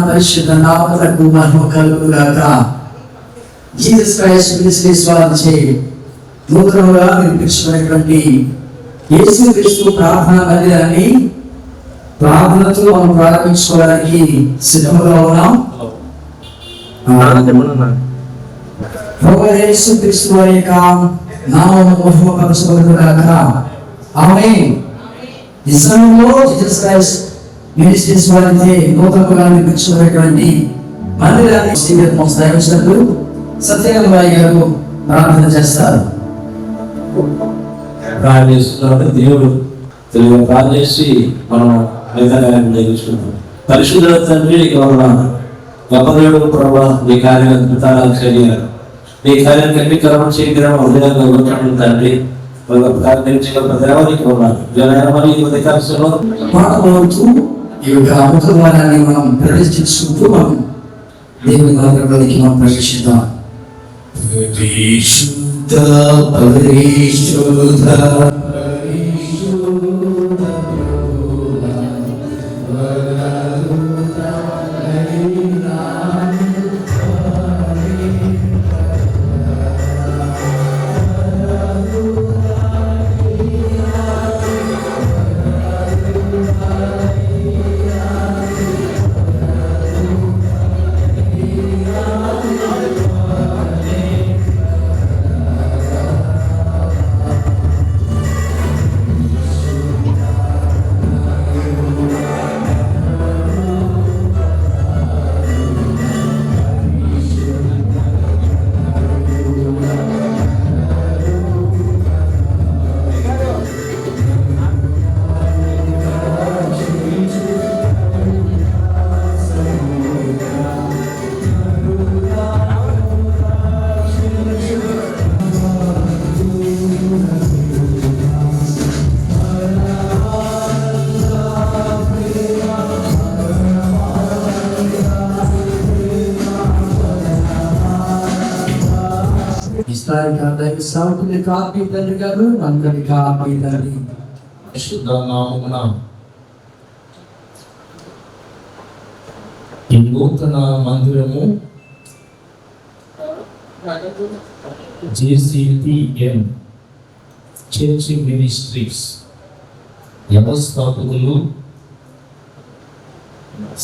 పరిశుద్ధ నామమునకు మహిమ కలుగును గాక. జీసస్ క్రైస్ట్ మినిస్ట్రీ వారిచే నూతనంగా నిర్మించినటువంటి యేసుక్రీస్తు ప్రార్థనా మందిరాన్ని ప్రార్థనతో మనం ప్రారంభించుకోవడానికి సిద్ధంగా ఉన్నాం. యేసుక్రీస్తు వారి యొక్క నామము మహిమపరచబడును గాక. ఆమేన్. ఈ సమయంలో జీసస్ క్రైస్ట్ మినిస్ట్రీస్ వారిచే నూతనంగా నిర్మించినటువంటి మందిరాన్ని దైవజనులు సత్యనారాయణ గారు ప్రార్థన చేస్తారు. దేవుడు తెలుగు ప్రార్థన చేసి మనం నేర్చుకుంటాం. పరిశుద్ధ తండ్రి గొప్ప దేవుడు ప్రభావ నీ కార్యం అద్భుతాలు చేయాలి. నీ కార్యం కన్నికరమ చేయడం హృదయంగా ఉంటాడు తండ్రి. దేవానికి ఉన్నారు పాటపాడుతూ ఈ యొక్క అమృతవారాన్ని మనం ప్రదర్శించుకుంటూ మనం దేవుని మందిరంలోకి మనం ప్రవేశిద్దాం. పరిశుద్ధ పరిశుద్ధ సాగుతున్న కాపీ తండ్రి గారు అందరి కాపీ తండ్రి పరిశుద్ధ నామమున ఈ నూతన మందిరము JCPM చర్చ్ మినిస్ట్రీస్ వ్యవస్థాపకులు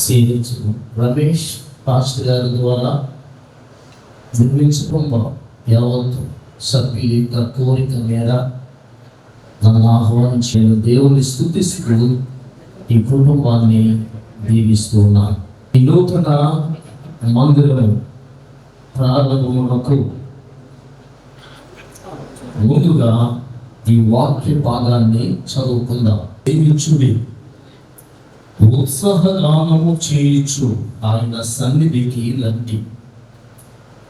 CH రమేష్ పాస్టర్ గారి ద్వారా నిర్మించుకున్న యావత్ సభ్యుల యొక్క కోరిక మేర నన్ను ఆహ్వానించిన దేవుని స్తుతిస్తూ ఈ కుటుంబాన్ని దీవిస్తున్నాను. ఈ నూతన మందిరం ప్రారంభమునకు ముందుగా ఈ వాక్య భాగాన్ని చదువుకుందాం. దీవించుడి ఉత్సాహగానము చేయించు ఆయన సన్నిధికి రండి.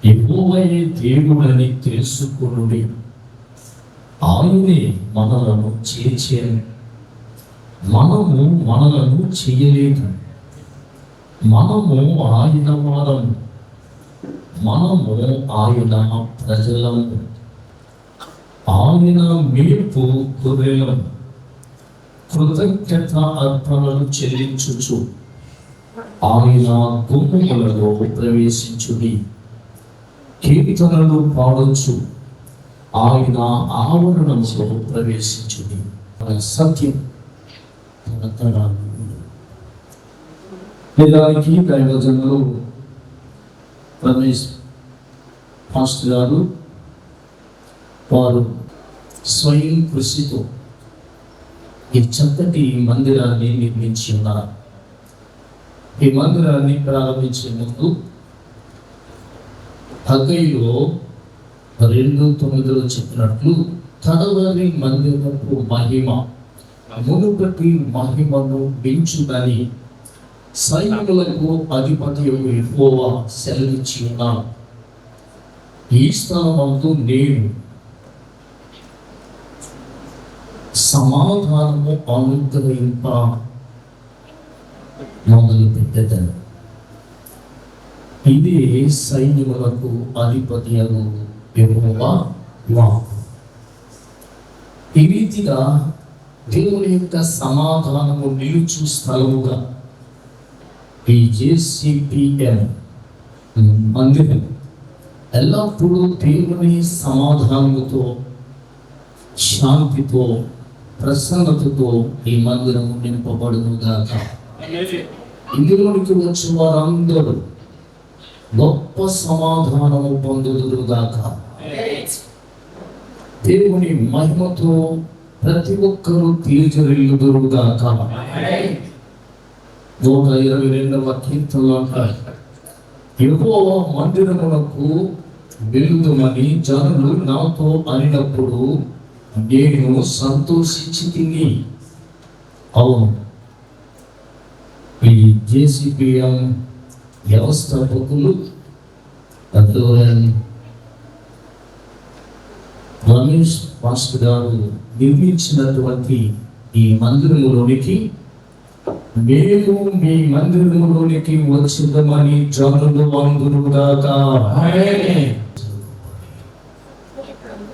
యెహోవాయే దేవుడని తెలుసుకొనుడి. ఆయనే మనలను చేర్చేను. మనము మనలను చేయలేదు. మనము ఆయన వారము. మనము ఆయన ప్రజలము. ఆయన మేపు గొర్రెలము. కృతజ్ఞత అర్పణలు చెల్లించుచు ఆయన గుమ్మములలో ప్రవేశించుడి. కీర్తనలు పాడొచ్చు ఆయన ఆవరణంలో ప్రవేశించుడి. సత్యం నిజానికి దైవజనులు రమేష్ పాస్టర్ గారు వారు స్వయం కృషితో ఈ చక్కటి మందిరాన్ని నిర్మించి ఉన్నారు. ఈ మందిరాన్ని ప్రారంభించే ముందు హగ్గయిలో 2:9 చెప్పినట్లు తడవని మందిరపు మహిమ మునుపటి మహిమను పెంచుదని సైనికులకు అధిపతి యెహోవా సెలవిచ్చి ఉన్నాడు. ఈ స్థలమందు నేను సమాధానము అనుగ్రహింప మొదలు పెట్టెదను. ఇది సైనికులకు అధిపతి యెహోవా వాక్కు. ఈ రీతిగా దేవుని యొక్క సమాధానము నిలుచు స్థలముగా ఈ JCPM మందిరం ఎల్లప్పుడూ దేవుని సమాధానముతో, శాంతితో, ప్రసన్నతతో ఈ మందిరం నింపబడును గాక. ఇందులోనికి వచ్చిన వారందరూ గొప్ప సమాధానము పొందుదురు గాక. దేవుని మహిమతో ప్రతి ఒక్కరూ తీర్చరిల్లుదురు గాక. 122వ కీర్తనలో అంటారు, యెహోవా మందిరమునకు వెలుదుమని జనులు నాతో అనినప్పుడు నేను సంతోషించి తిని. అవును, ఈ JCPM వ్యవస్థాపకులు రమేష్ మాస్టర్ గారు నిర్మించినటువంటి ఈ మందిరములోనికి మేము మీ మందిరములోనికి వచ్చిందమని జనులు అందురుగాక.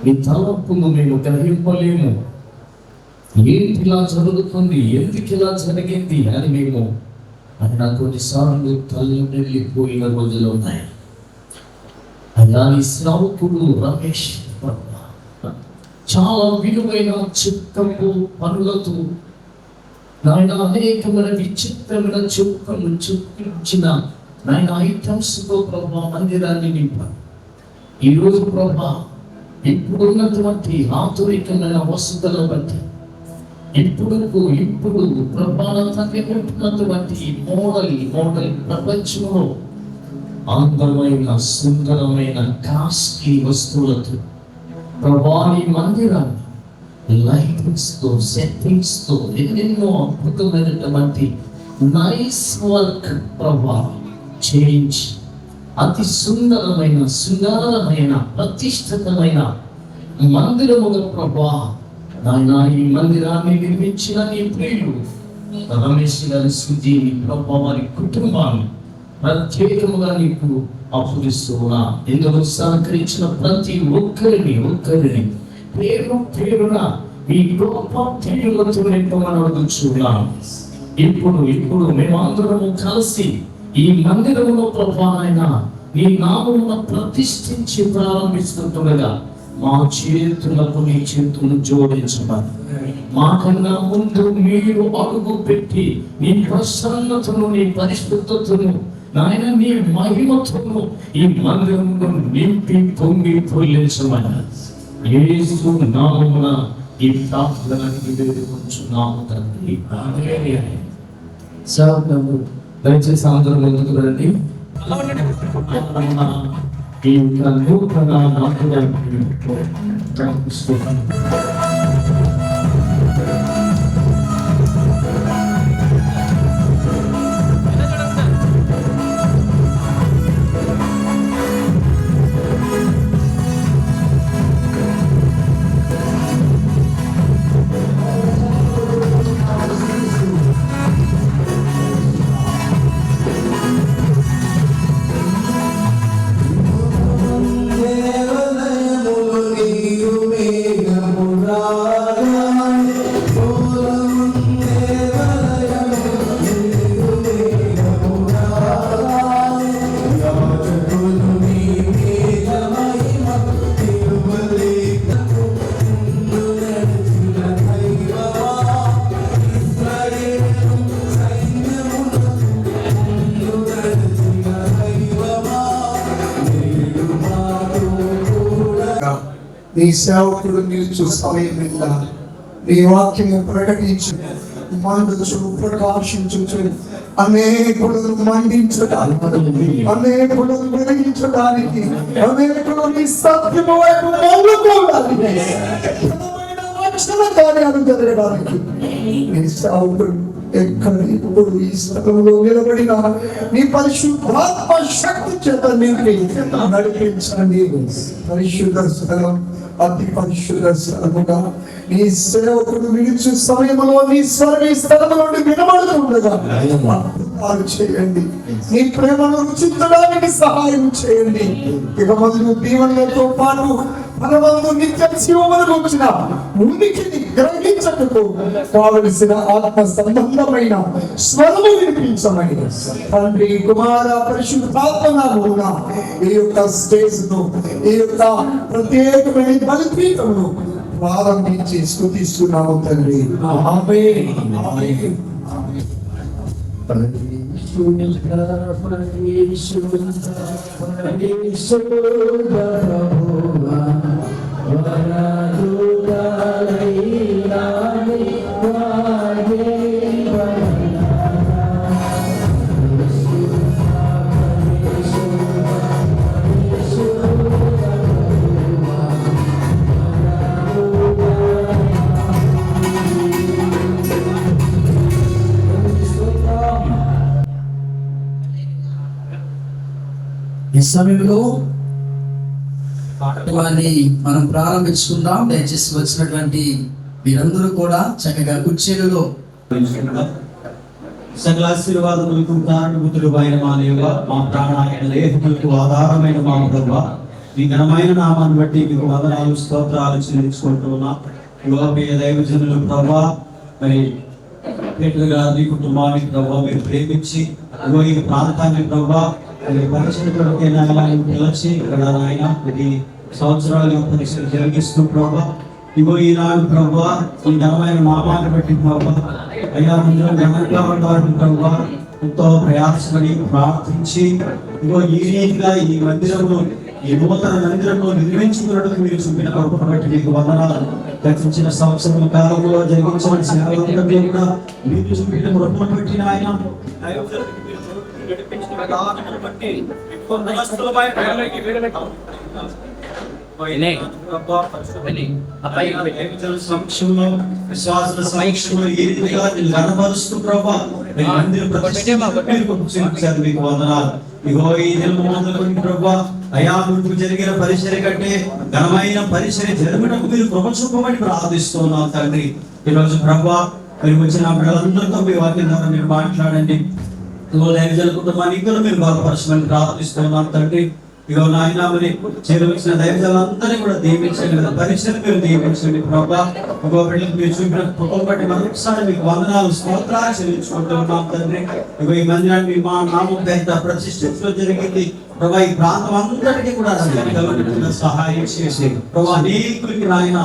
మీ తలపును మేము గ్రహింపలేము. ఏంటి ఇలా జరుగుతుంది, ఎందుకు ఇలా జరిగింది అని మేము ఆయన కొన్నిసార్లు తల్లి వెళ్ళిపోయిన రోజులు ఉన్నాయి. అలా ఈ శ్రావకుడు రమేష్ చాలా విలువైన చిత్తపు పనులతో నాయన అనేకమైన విచిత్రమైన చిక్కులు చూపించిన నాయన ఐటమ్స్తో ప్రభా మందిరాన్ని నింపారు. ఈరోజు ప్రభా ఇప్పుడున్నటువంటి ఆధునికమైన వసతులను బట్టి ఇప్పుడు ప్రభావంతంగా ఉంటున్నటువంటి మోడల్ ప్రపంచంలో అందమైన సుందరమైన కాస్ట్లీ వస్తువులతో ప్రభాని మందిరాన్ని లైటింగ్స్ తో, సెట్టింగ్స్ తో ఎన్నెన్నో అద్భుతమైనటువంటి నైస్ వర్క్ ప్రభా చేయించి అతి సుందరమైన ప్రతిష్ఠితమైన మందిరముగా ప్రభా నాయన ఈ మందిరాన్ని నిర్మించిన నీ ప్రియులు రమేష్ గారి సుజీని ప్రభా వారి కుటుంబాన్ని ప్రత్యేకముగా నీకు అప్పగిస్తున్నా. ఇందులో సహకరించిన ప్రతి ఒక్కరిని పేరున ఈ గొప్ప తీరులతో నింపమని అడుగుచున్నాం. ఇప్పుడు మేమందరము కలిసి ఈ మందిరములో ప్రభావైన నీ నామమును ప్రతిష్ఠించి ప్రారంభిస్తుండగా మా చేతులకు నీ చేతులు జోడించమని, మాకన్నా ముందు మీరు అడుగు పెట్టి నీ ప్రసన్నతను, నీ పరిశుద్ధతను నాయన నీ మహిమతను ఈ మందిరమును నింపి పొంగి పొల్లించమని యేసు నామమున ఈ ప్రార్థనకి వేడుకొంచున్నాము తండ్రి. దయచేసి అందరూ ముందుకు రండి. ఈ నూతన మందిరాన్ని ప్రారంభిస్తున్నాను. నీ సేవకుడు నిలుచు సమయం నీ వాక్యము ప్రకటించు, మండుచు, ప్రకాశించు, అనేకులను మండించడానికి, అనేకులను వెలిగించడానికి, అనేకులు నీ సత్యము వైపు మళ్ళుకోవడానికి, కార్యాలు జరగడానికి నీ సేవకుడు ఎక్కడ ఇప్పుడు ఈ స్థలంలో నిలబడిన నీ పరిశుద్ధాత్మ శక్తి చేత నింపి నడిపించండి. పరిశుద్ధ స్థలం, అతి పరిశుద్ధ స్థలముగా నీ సేవకుడు విడిచు సమయంలో నీ స్వరం ఈ స్థలంలో వినబడుతుండగా అద్భుతాలు చేయండి. నీ ప్రేమను రుచించడానికి సహాయం చేయండి. ఇక మొదలు దీవెనలతో పాటు మనమందు నిత్య జీవములకు వచ్చిన ఉనికిని గ్రహించటకు కావలసిన ఆత్మ సంబంధమైన స్వరము వినిపించమని తండ్రి, కుమార, పరిశుద్ధాత్మ నామమున ఈ యొక్క స్టేజ్ ను, ఈ యొక్క ప్రత్యేకమైన బలిపీఠమును ప్రారంభించి స్తుతిస్తున్నాము తండ్రి. ఆమేన్. ఆమేన్. ఈ సమయంలో పాఠవాన్ని మనం ప్రారంభించుకుందాం. దయచేసి వచ్చినటువంటి మీరందరూ కూడా చక్కగా కుర్చీలలో సకల ఆశీర్వాదములకు కారణభూతులు అయిన మా దేవ, మా ప్రాణాయన లేఖములకు ఆధారమైన మా ప్రభువా, మీ ఘనమైన నామాన్ని బట్టి మీకు వందనాలు, స్తోత్రాలు చెల్లించుకుంటున్నా. యువప్రియ దైవజనులు ప్రభా, మరి పేతురు గారి కుటుంబానికి ప్రభా మీరు ప్రేమించి ఈ ప్రాంతాన్ని ప్రభా పరిచయం పిలిచి ఇక్కడ ఆయన ఇది సంవత్సరాలు పరీక్షలు జరిగిస్తూ ప్రభా, ఇగో ఈనాడు ప్రభా ఈ ఘనమైన నామాన్ని బట్టి ప్రభా అయ్యా ముందు ఘనంగా ఉండవాలని ప్రభా ఎంతో ప్రయాసపడి ప్రార్థించి ఇగో ఈ రీతిగా ఈ మందిరంలో, ఈ నూతన మందిరంలో నిర్మించుకున్నట్టు మీరు చూపిన కృపను బట్టి మీకు వందనాలు. గతించిన సంవత్సరం కాలంలో జరిగించిన సేవలందరినీ కూడా మీరు చూపిన కృపను బట్టి ఆయన విశ్వాసుల సమక్షంలో ఏ రీతిగా కనబరుస్తూ ప్రభా మీకు వందనాలు. ఇగో ఈ దినము మొదలుకొని ప్రభా అయా ముందుకు జరిగిన పరిచర్య కంటే ఘనమైన పరిచర్య జరగడానికి మీరు కృప చూపమని ప్రార్థిస్తున్నాం తండ్రి. ఈరోజు ప్రభా మీరు వచ్చిన బిడ్డలందరితో మీ వాక్యం ద్వారా మీరు మాట్లాడండి. దైవజనుల కుటుంబానికి కూడా మీరు బలపరచమని ప్రార్థిస్తున్నాం తండ్రి. ఇగో నాయన మరి చేరవలసిన దైవజనులందరినీ కూడా దీవించండి, పరిచయం మీరు దీవించండి ప్రభా. ఇంకో బిడ్డలకు మీరు చూపిన కృపను బట్టి మరొకసారి మీకు వందనాలు, స్తోత్రాలు చెల్లించుకుంటున్నాం తండ్రి. ఇగో ఈ మందిరాన్ని మా నామం పేరిట ప్రతిష్ఠించడం జరిగింది ప్రభా. ఈ ప్రాంతం అందరికీ కూడా సహాయం చేసి ప్రభా అనేకులకి నాయన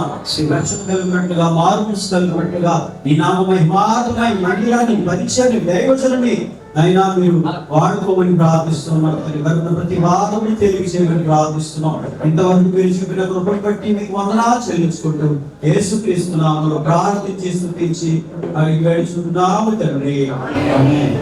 కలిగినట్టుగా మార్పులు కలిగినట్టుగా ఈ నామ మహిమాత్మక ఈ మందిరాన్ని పరిచయాన్ని దైవజనుని అయినా మీరు వాడుకోమని ప్రార్థిస్తున్నాం. ప్రతి వాదముని తెలియజేయమని ప్రార్థిస్తున్నాం. ఇంతవరకు మీరు చూపిన కృపను బట్టి మీకు వందనాలు చెల్లించుకుంటూ యేసుక్రీస్తు నామములో ప్రార్థించి స్తుతించి అడిగి వేడుచున్నాము తండ్రి. ఆమేన్.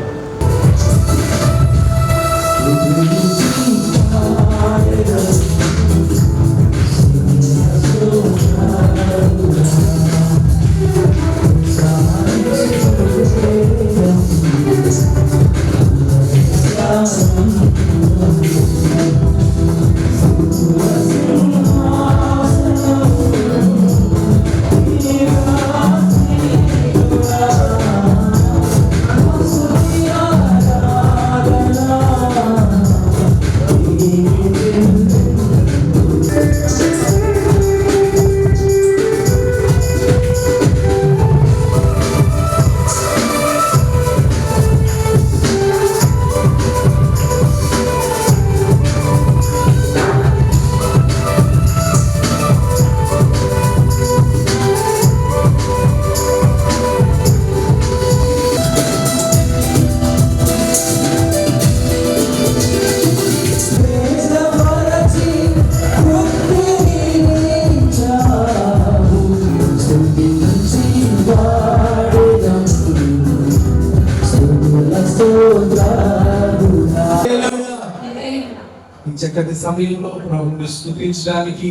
చక్కటి సమయంలో ప్రభుని స్తుతించడానికి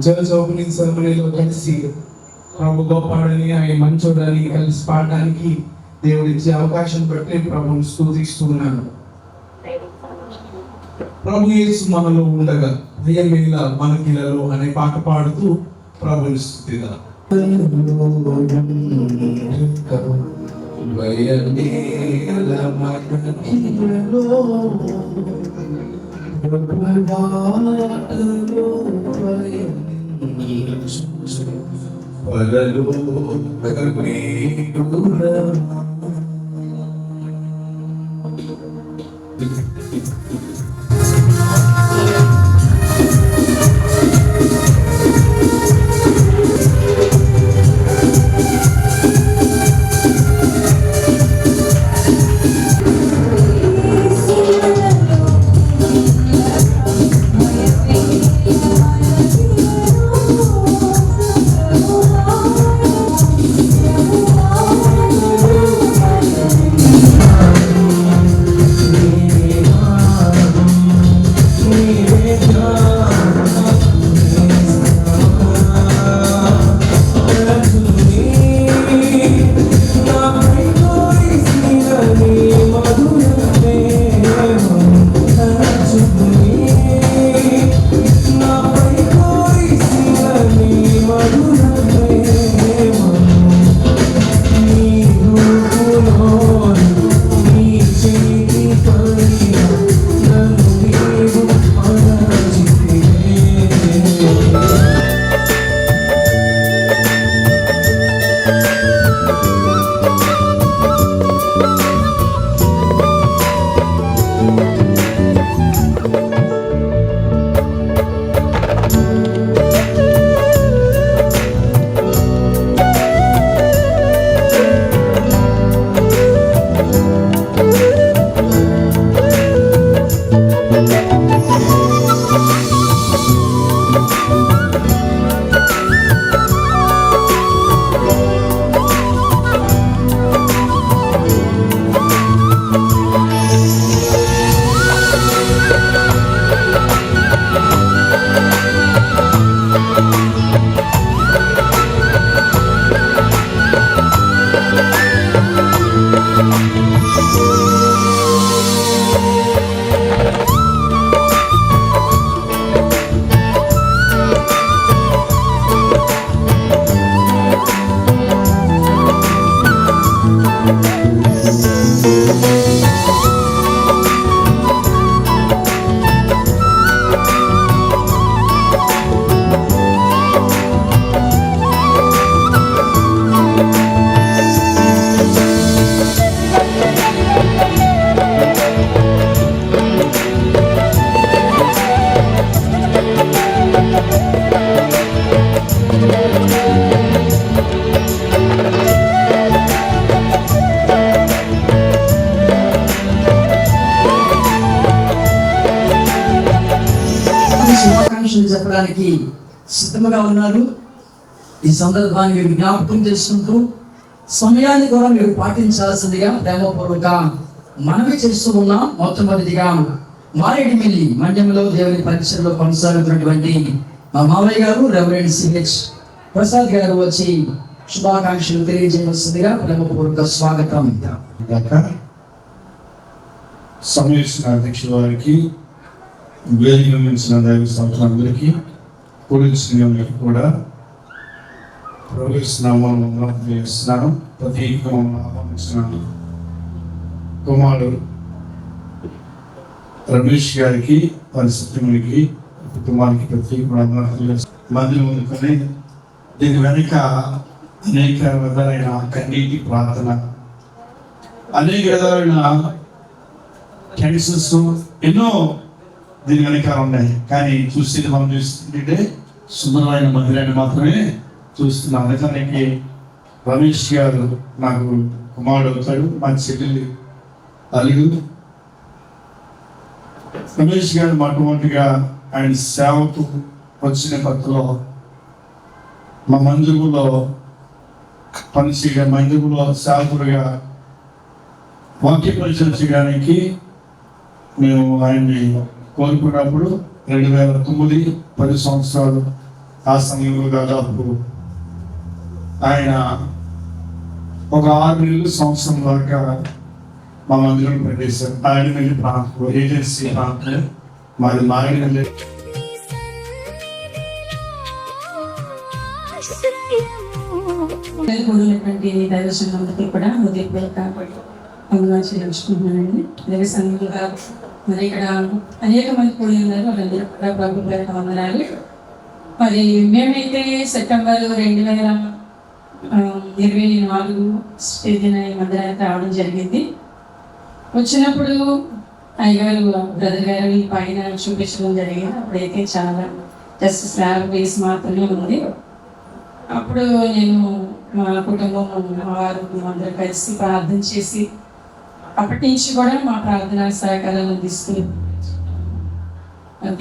చర్చ్ ఓపెనింగ్ సెరమనీలో కలిసి ప్రభు గొప్పవాడని ఆయన మంచోడని కలిసి పాడడానికి దేవుడు ఇచ్చే అవకాశం బట్టి ప్రభుని స్తుతిస్తున్నాను. ప్రభు యేసు మనలో ఉండగా భయమేల మనకిలలో అనే పాట పాడుతూ ప్రభుని స్తుతిద్దాం. వయమేల మగనిలో ప్రభువాటలో పయనించు పరలోకమేడురా. శుభాకాంక్షలు చెప్పడానికి సిద్ధంగా ఉన్నారు. ఈ సందర్భాన్ని మీరు జ్ఞాపకం చేసుకుంటూ సమయాన్ని కూడా మీరు పాటించాల్సిందిగా ప్రేమపూర్వక మనవి చేస్తూ ఉన్నాం. మొట్టమొదటిగా మారేడుమిల్లి మండ్యంలో దేవుని పరిచయలో కొనసాగుతున్నటువంటి మా మామయ్య గారు రెవరెండ్ సిహెచ్ ప్రసాద్ గారు వచ్చి శుభాకాంక్షలు తెలియజేయవలసిందిగా ప్రేమపూర్వక స్వాగతం. సమీక్షణ అధ్యక్షుల వారికి, వేదిక మించిన దైవ సంస్థలందరికీ, పోలీసు కూడా ప్రవేశనామం ప్రతీకంగా ఆహ్వానించిన కుమారుడు రమేష్ గారికి, పరిస్థితులకి, కుటుంబానికి ప్రత్యేకంగా మందులు అందుకొని దీని వెనుక అనేక విధాలైన కన్నీటి ప్రార్థన, అనేక విధాలైన క్యాన్సర్స్ ఎన్నో దీని వెనక ఉన్నాయి. కానీ చూస్తే మనం చూస్తుంటే సుందరమైన మహిళని మాత్రమే చూస్తున్నాం. నిజానికి రమేష్ గారు నాకు కుమారుడు అవుతాడు, మా చెల్లెలు అలుగు. రమేష్ గారు మొట్టమొదటిగా ఆయన సేవకు వచ్చిన కొత్తలో మా మందిరంలో పనిచేయడం, మందిరంలో సేవకుడుగా వాక్య పరిచయం చేయడానికి మేము ఆయన్ని కోరుకున్నప్పుడు 2009 10 సంవత్సరాలు ఆ సమయంలో దాదాపు ఆయన ఒక 6 నెలలు సంవత్సరం దాకా మా మందిరం పనిచేశారు. ఆయన వెళ్ళి ప్రాంతం ఏజెన్సీ ప్రాంతం మాది మారిన సత్యము కూడినటువంటి దైవజనులందరికీ కూడా హృదయపూర్వక వందనాలు చెల్లించుకుంటున్నానండి. అదే సందర్భంగా మరి ఇక్కడ అనేక మంది కూడి ఉన్నారు, వాళ్ళందరూ కూడా ప్రభు పేరిట వందనాలు. మరి మేమైతే సెప్టెంబర్ 2024 తేదీన ఈ మందిరానికి రావడం జరిగింది. వచ్చినప్పుడు అయ్యగారు బ్రదర్ గారు ఈ పైన చూపించడం జరిగింది. అప్పుడైతే చాలా జస్ట్ స్లాబ్ బేస్ మాత్రమే ఉంది. అప్పుడు నేను మా కుటుంబం వారు అందరూ కలిసి ప్రార్థన చేసి అప్పటి నుంచి కూడా మా ప్రార్థన సహకారాలు అందిస్తూ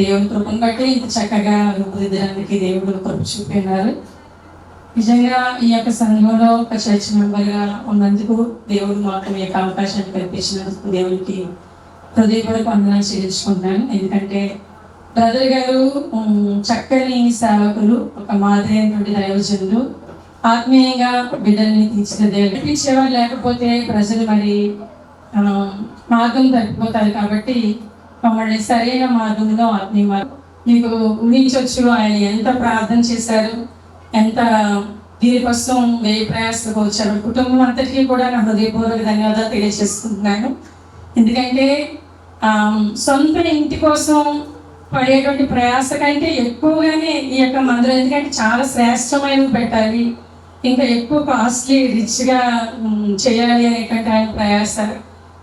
దేవుని కృపను బట్టి ఇంత చక్కగా రూపుదిద్దడానికి దేవుడు కృప చూపినారు. నిజంగా ఈ యొక్క సంఘంలో ఒక చర్చ్ మెంబర్గా ఉన్నందుకు దేవుడు మాకు ఈ యొక్క అవకాశాన్ని కల్పించినందుకు దేవునికి హృదయపూర్వక వందనాలు చెల్లించుకుంటున్నాను. ఎందుకంటే బ్రదర్ గారు చక్కని సేవకులు, ఒక మాదిరైనటువంటి దైవజనులు, ఆత్మీయంగా బిడ్డల్ని తీర్చిదిద్దేవారు. లేకపోతే ప్రజలు మరి మార్గం తప్పిపోతారు. కాబట్టి మమ్మల్ని సరైన మార్గంలో ఆత్మీయ మార్గం మీకు ఊహించవచ్చు. ఆయన ఎంత ప్రార్థన చేశారు, ఎంత దీనికోసం వ్యయ ప్రయాసకు వచ్చారు. కుటుంబం అంతటికీ కూడా నా హృదయపూర్వక ధన్యవాదాలు తెలియజేసుకుంటున్నాను. ఎందుకంటే సొంత ఇంటి కోసం పడేటువంటి ప్రయాస కంటే ఎక్కువగానే ఈ యొక్క మందిరం, ఎందుకంటే చాలా శ్రేష్టమైనవి పెట్టాలి, ఇంకా ఎక్కువ కాస్ట్లీ రిచ్గా చేయాలి అనేటువంటి ఆయన ప్రయాస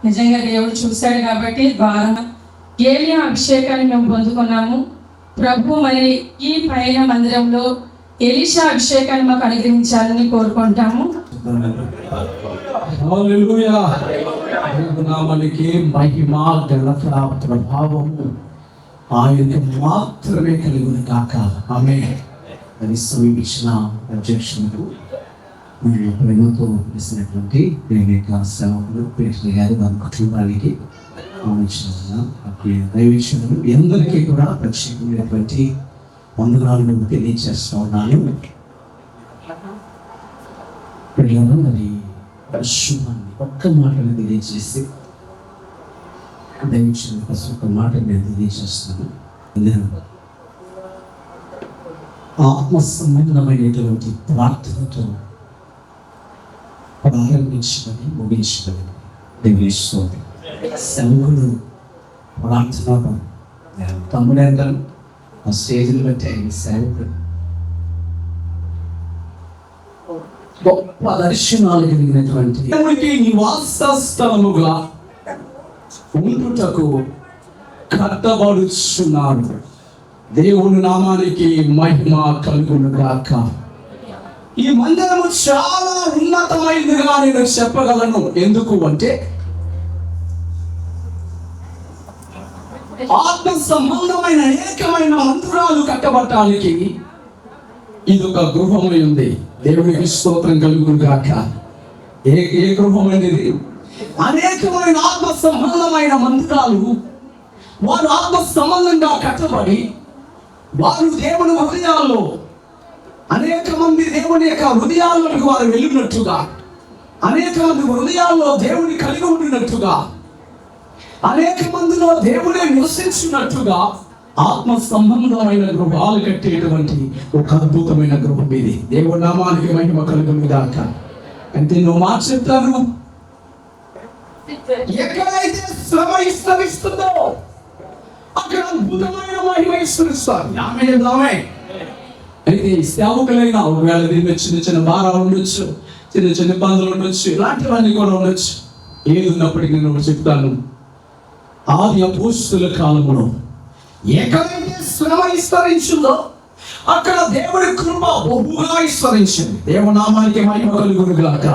నిజంగా దేవుడు చూశాడు. కాబట్టి ద్వారా ఏలియా అభిషేకాన్ని మేము పొందుకున్నాము. ప్రభు మరి ఈ పైన మందిరంలో ఎలీషా అభిషేకాన్ని మాకు అనుగ్రహించాలని కోరుకుంటాము. హల్లెలూయా. నామానికి మహిమ, ఘనత, ప్రభావము ఆయనకు మాత్రమే కలిగిన కాక. ఆమేన్. అది సమీపించిన అధ్యక్షులకు ప్రేమతో వేసినటువంటి సేవకులు పేరు గారు, వారి కుటుంబానికి దైవీక్షణలు అందరికీ కూడా ప్రత్యేకమైనటువంటి వందనాలను తెలియజేస్తూ ఉన్నాను. పిల్లలు మరి పరిశుభాన్ని ఒక్క మాటను తెలియజేసి దైవీక్షణ కోసం ఒక మాట నేను తెలియజేస్తాను. ఆత్మ సంబంధమైనటువంటి ప్రార్థనతో ప్రారంభించమని ముగించమని దేవుని సేవకులు ప్రార్థన తమ్ముడంటారు. ఆ స్టేజ్ని బట్టి ఆయన సేవకుడు గొప్ప దర్శనాలు కలిగినటువంటి దేవుడికి నివాస స్థలముగా ఉండుటకు కట్టబడుచున్నాడు. దేవుని నామానికి మహిమ కలుగును గాక. ఈ మందిరము చాలా ఉన్నతమైనదిగా నేను చెప్పగలను. ఎందుకు అంటే ఆత్మ సంబంధమైన అనేకమైన మందిరాలు కట్టబడటానికి ఇది ఒక గృహమై ఉంది. దేవునికి స్తోత్రం కలుగును గాక. ఏ గృహం అనేది? అనేకమైన ఆత్మ సంబంధమైన మందిరాలు వారు ఆత్మ సంబంధంగా కట్టబడి వారు దేవుని హృదయాల్లో అనేక మంది దేవుని యొక్క హృదయాల్లోకి వారు వెళ్ళినట్టుగా, అనేక మంది హృదయాల్లో దేవుని కలిగి ఉండినట్టుగా, అనేక మందిలో దేవుడే నివసించినట్టుగా ఆత్మ సంబంధమైన గృహాలు కట్టేటువంటి ఒక అద్భుతమైన గృహం ఇది. దేవుడి నామానికి మహిమ కలుగును గాక. అంటే నువ్వు మాట చెప్తాను, ఎక్కడైతే శ్రమ విస్తరిస్తుందో అక్కడ అద్భుతమైన మహిమ విస్తరిస్తారు. ఆమె అయితే సేవకులైనా ఒకవేళ దీని చిన్న చిన్న భారాలు ఉండొచ్చు, చిన్న చిన్న ఇబ్బందులు ఉండొచ్చు, ఇలాంటివన్నీ కూడా ఉండొచ్చు. ఏది ఉన్నప్పటికీ నేను చెప్తాను, ఆది అపోస్తుల కాలంలో ఎక్కడైతే శ్రమ విస్తరించిందో అక్కడ దేవుడి కృప బహుగా విస్తరించింది. దేవనామానికి మహిమ కలుగును గాక.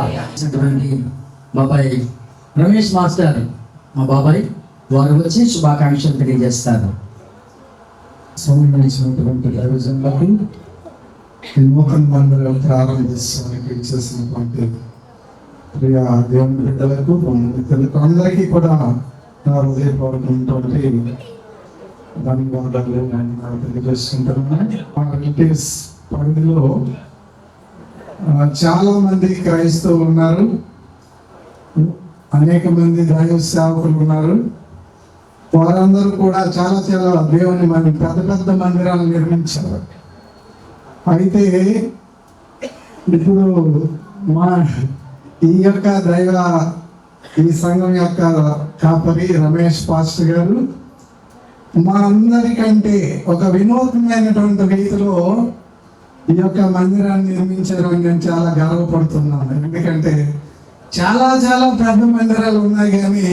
బాబాయ్ రమేష్ మాస్టర్, మా బాబాయ్ వారు వచ్చి శుభాకాంక్షలు తెలియజేస్తారు. సంబంధించినటువంటి దైవజనులకు నూతన మందిరం ప్రారంభించడానికి చేసినటువంటి ప్రియ దేవుని బిడ్డలకు, మిత్రులకు అందరికీ కూడా నా హృదయపూర్వకమైనటువంటి ధన్యవాదాలు తెలియజేస్తుంటున్నాను. మా రిలేటివ్స్ పరిధిలో చాలా మంది క్రైస్తవులు ఉన్నారు, అనేక మంది దైవ సేవకులు ఉన్నారు. వారందరూ కూడా చాలా చాలా దేవుని పెద్ద పెద్ద మందిరాలు నిర్మించారు. అయితే ఇప్పుడు మా ఈ యొక్క ఈ సంఘం యొక్క కాపరి రమేష్ పాస్టర్ గారు మా అందరికంటే ఒక వినూత్నమైనటువంటి రీతిలో ఈ యొక్క మందిరాన్ని నిర్మించారు అని నేను చాలా గర్వపడుతున్నాను. ఎందుకంటే చాలా చాలా పెద్ద మందిరాలు ఉన్నాయి, కానీ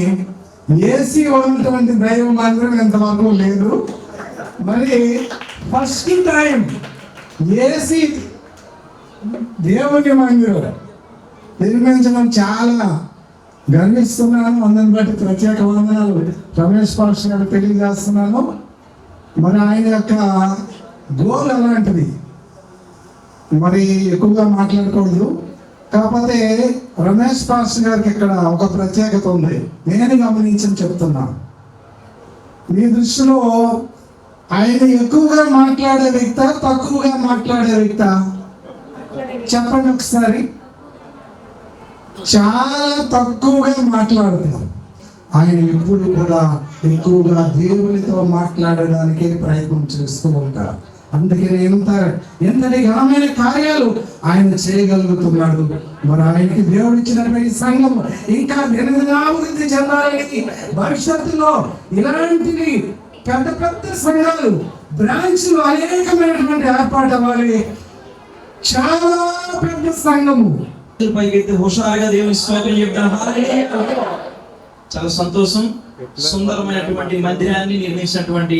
ఏసీ ఉన్నటువంటి దైవ మందిరం ఇంతవరకు లేదు. మరి ఫస్ట్ టైం ఏసీ దేవుని మందిరం నిర్మించడం చాలా గర్విస్తున్నాను. అందరిని బట్టి ప్రత్యేక వందనాలు రమేష్ పాస్టర్ గారు తెలియజేస్తున్నాను. మరి ఆయన యొక్క గోల్ అలాంటిది, మరి ఎక్కువగా మాట్లాడకూడదు. కాకపోతే రమేష్ పాస్టర్ గారికి ఇక్కడ ఒక ప్రత్యేకత ఉంది, నేను గమనించి చెప్తున్నా. మీ దృష్టిలో ఆయన ఎక్కువగా మాట్లాడే వ్యక్త, తక్కువగా మాట్లాడే వ్యక్త? చెప్పండి ఒకసారి. చాలా తక్కువగా మాట్లాడుతున్నారు. ఆయన ఎప్పుడు కూడా ఎక్కువగా దేవునితో మాట్లాడడానికి ప్రయత్నం చేస్తూ ఉంటారు. అందుకే ఎంతటి ఘనమైన కార్యాలు ఆయన చేయగలుగుతున్నాడు. మరి ఆయనకి దేవుడు ఇచ్చినటువంటి సంఘం ఇంకా దినదినాభివృద్ధి చెందాలని, భవిష్యత్తులో ఇలాంటివి పెద్ద పెద్ద సంఘాలు బ్రాంచ్లు అనేకమైనటువంటి ఏర్పాటు అవ్వాలి. చాలా పెద్ద సంఘము. పైకైతే హుషారుగా దేవుని స్తోత్రం చెప్తాను. చాలా సంతోషం. సుందరమైనటువంటి మందిరాన్ని నిర్మించినటువంటి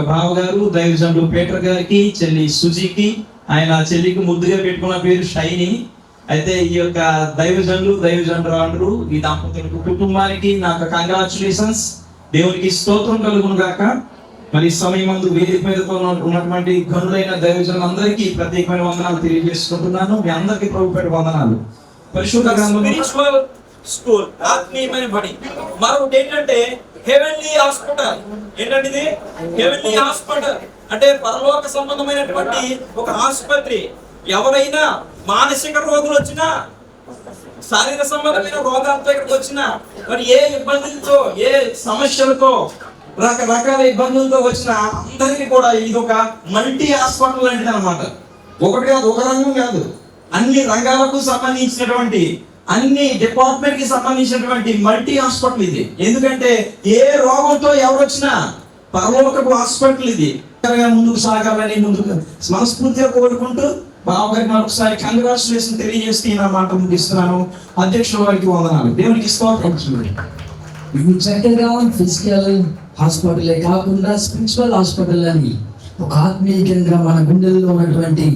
బావ గారు, దైవజనుడు పీటర్ గారికి, చెల్లి సుజీకి, ఆయన చెల్లికి ముద్దుగా పెట్టుకున్న పేరు షైని. అయితే ఈ యొక్క దైవజనుడు ఈ దంపతులకు కుటుంబానికి నాకు కంగ్రాచులేషన్స్. దేవునికి స్తోత్రం కలుగును గాక. మరి సమయం ముందు వేదిక మీద ఉన్నటువంటి గనులైన దైవజనులందరికీ ప్రత్యేకమైన వందనాలు తెలియజేసుకుంటున్నాను. మీ అందరికీ ప్రభు పేరు వందనాలు. పరిశుద్ధ గ్రంథంలో స్కూల్ ఆత్మీయమైన బడి. మరొకటి ఏంటంటే హెవెన్లీ హాస్పిటల్. ఏంటంటే ఇది హెవెన్లీ హాస్పిటల్ అంటే పరలోక సంబంధమైనటువంటి ఒక ఆసుపత్రి. ఎవరైనా మానసిక రోగులు వచ్చినా, శారీర సంబంధమైన రోగాలతో ఇక్కడికి వచ్చినా, మరి ఏ ఇబ్బందులతో, ఏ సమస్యలతో, రకరకాల ఇబ్బందులతో వచ్చిన అందరికీ కూడా ఇది ఒక మల్టీ హాస్పిటల్ లాంటిది అనమాట. ఒకటి కాదు, ఒక రంగం కాదు, అన్ని రంగాలకు సంబంధించినటువంటి, అన్ని డిపార్ట్మెంట్ కి సంబంధించినటువంటి మల్టీ హాస్పిటల్ ఇది. ఎందుకంటే ఏ రోగంతో ఎవరు వచ్చినా పరలోకపు హాస్పిటల్ ఇది. ముందుకు సాగాలని ముందుకు మనస్ఫూర్తిగా కోరుకుంటూ బావగారికి మరొకసారి కంగ్రాచులేషన్ తెలియజేస్తూ నా మాట ముగిస్తున్నాను. అధ్యక్షుల వారికి వందనాలు. దేవునికి స్తోత్రం. ఇవి చక్కగా ఫిజికల్ హాస్పిటలే కాకుండా స్పిరిచువల్ హాస్పిటల్ అని ఒక ఆత్మీయంగా మన గుండెల్లో ఉన్నటువంటి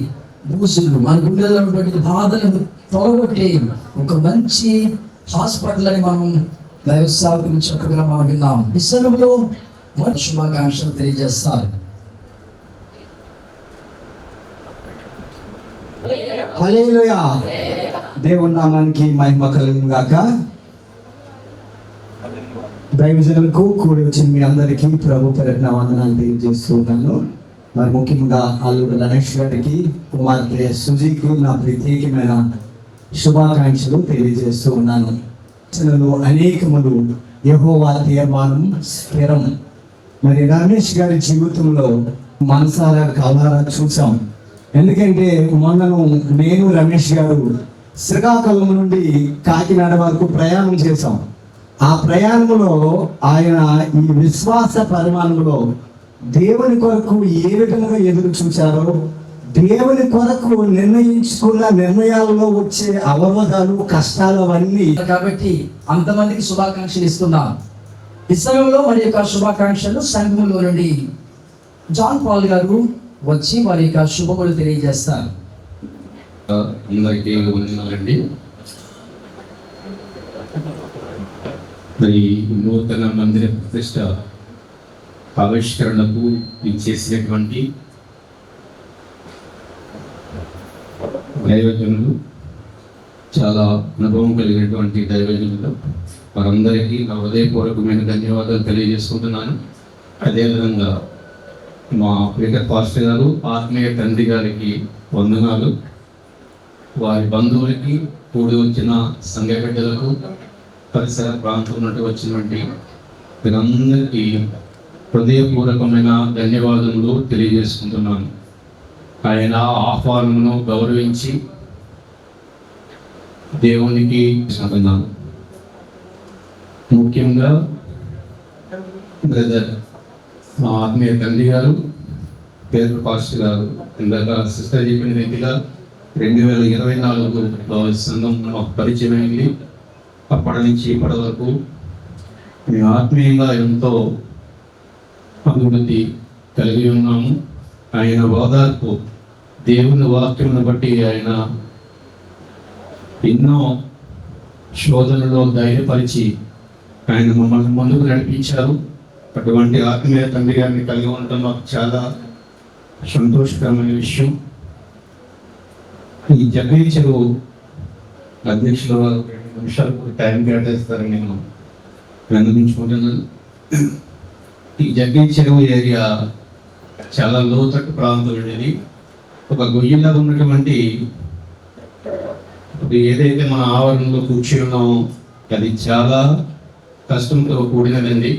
బూసులు, మన గుండెల్లో ఉన్నటువంటి బాధలను తొలగొట్టే ఒక మంచి హాస్పిటల్ అని మనం దైవ సేవకులు చక్కగా మనం విన్నాం. ఈ సెలవులో మన శుభాకాంక్షలు తెలియజేస్తారు. హల్లెలూయా. దేవుని నామానికి మహిమ కలుగును గాక. దైవజనులకు కూడి వచ్చిన మీ అందరికీ ప్రభు పేరిట వందనాలు తెలియజేస్తూ ఉన్నాను. మరి ముఖ్యంగా అల్లుడు గణేష్ గారికి, కుమార్తె సుజీకి నా ప్రత్యేకమైన శుభాకాంక్షలు తెలియజేస్తూ ఉన్నాను. అనేకములు యెహోవా తీర్మానం స్థిరం. మరి రమేష్ గారి జీవితంలో మనసారా కలారా చూసాం. ఎందుకంటే మొన్నను నేను రమేష్ గారు శ్రీకాకుళం నుండి కాకినాడ వరకు ప్రయాణం చేశాం. ఆ ప్రయాణంలో ఆయన ఈ విశ్వాస పరిమాణంలో దేవుని కొరకు ఏ విధంగా ఎదురు చూశారో, దేవుని కొరకు నిర్ణయించుకున్న నిర్ణయాలలో వచ్చే అవరోధాలు, కష్టాలు అవన్నీ. కాబట్టి అంతమందికి శుభాకాంక్షలు ఇస్తున్నాం. ఈ సమయంలో వారి యొక్క శుభాకాంక్షలు సంఘంలో నుండి జాన్ పాల్ గారు వచ్చి వారి యొక్క శుభములు తెలియజేస్తారు. అందరికీ వందనాలండి. మరి నూతన మందిర ప్రతిష్ట ఆవిష్కరణకు ఇచ్చేసినటువంటి దైవజనులు, చాలా అనుభవం కలిగినటువంటి దైవజనులు, వారందరికీ నా హృదయపూర్వకమైన ధన్యవాదాలు తెలియజేసుకుంటున్నాను. అదేవిధంగా మా పీటర్ పాస్టర్ గారు, ఆత్మీయ తండ్రి గారికి వందనాలు. వారి బంధువులకి, కూడి వచ్చిన సంఘ బిడ్డలకు, పరిసర ప్రాంతం నుండి వచ్చినటువంటి వీరందరికీ హృదయపూర్వకమైన ధన్యవాదములు తెలియజేసుకుంటున్నాను. ఆయన ఆహ్వానమును గౌరవించి దేవునికి చెందుతున్నాను. ముఖ్యంగా బ్రదర్ మా ఆత్మీయ తండ్రి గారు, పేరు పాస్టర్ గారు, ఇందాక సిస్టర్ చెప్పిన రీతిగా 2024లో సంఘం మాకు పరిచయం అయింది. అప్పటి నుంచి ఇప్పటి వరకు మేము ఆత్మీయంగా ఎంతో అభివృద్ధి కలిగి ఉన్నాము. ఆయన ఓదార్పు, దేవుని వాక్యమును బట్టి ఆయన ఎన్నో శోధనలో ధైర్యపరిచి ఆయన మమ్మల్ని ముందుకు నడిపించారు. అటువంటి ఆత్మీయ తండ్రి గారిని కలిగి ఉండటం మాకు చాలా సంతోషకరమైన విషయం. ఈ జగన్ చెరువు అధ్యక్షుల వారు 2 నిమిషాలు టైం కేటాయిస్తారని నేను విన్నవించుకుంటున్నాను. ఈ జగన్ చెరువు ఏరియా చాలా లోతట్టు ప్రాంతం ఉండేది. ఒక గొయ్యిలా ఉన్నటువంటి ఏదైతే మన ఆవరణలో కూర్చొని ఉన్నామో అది చాలా కష్టంతో కూడినదండి.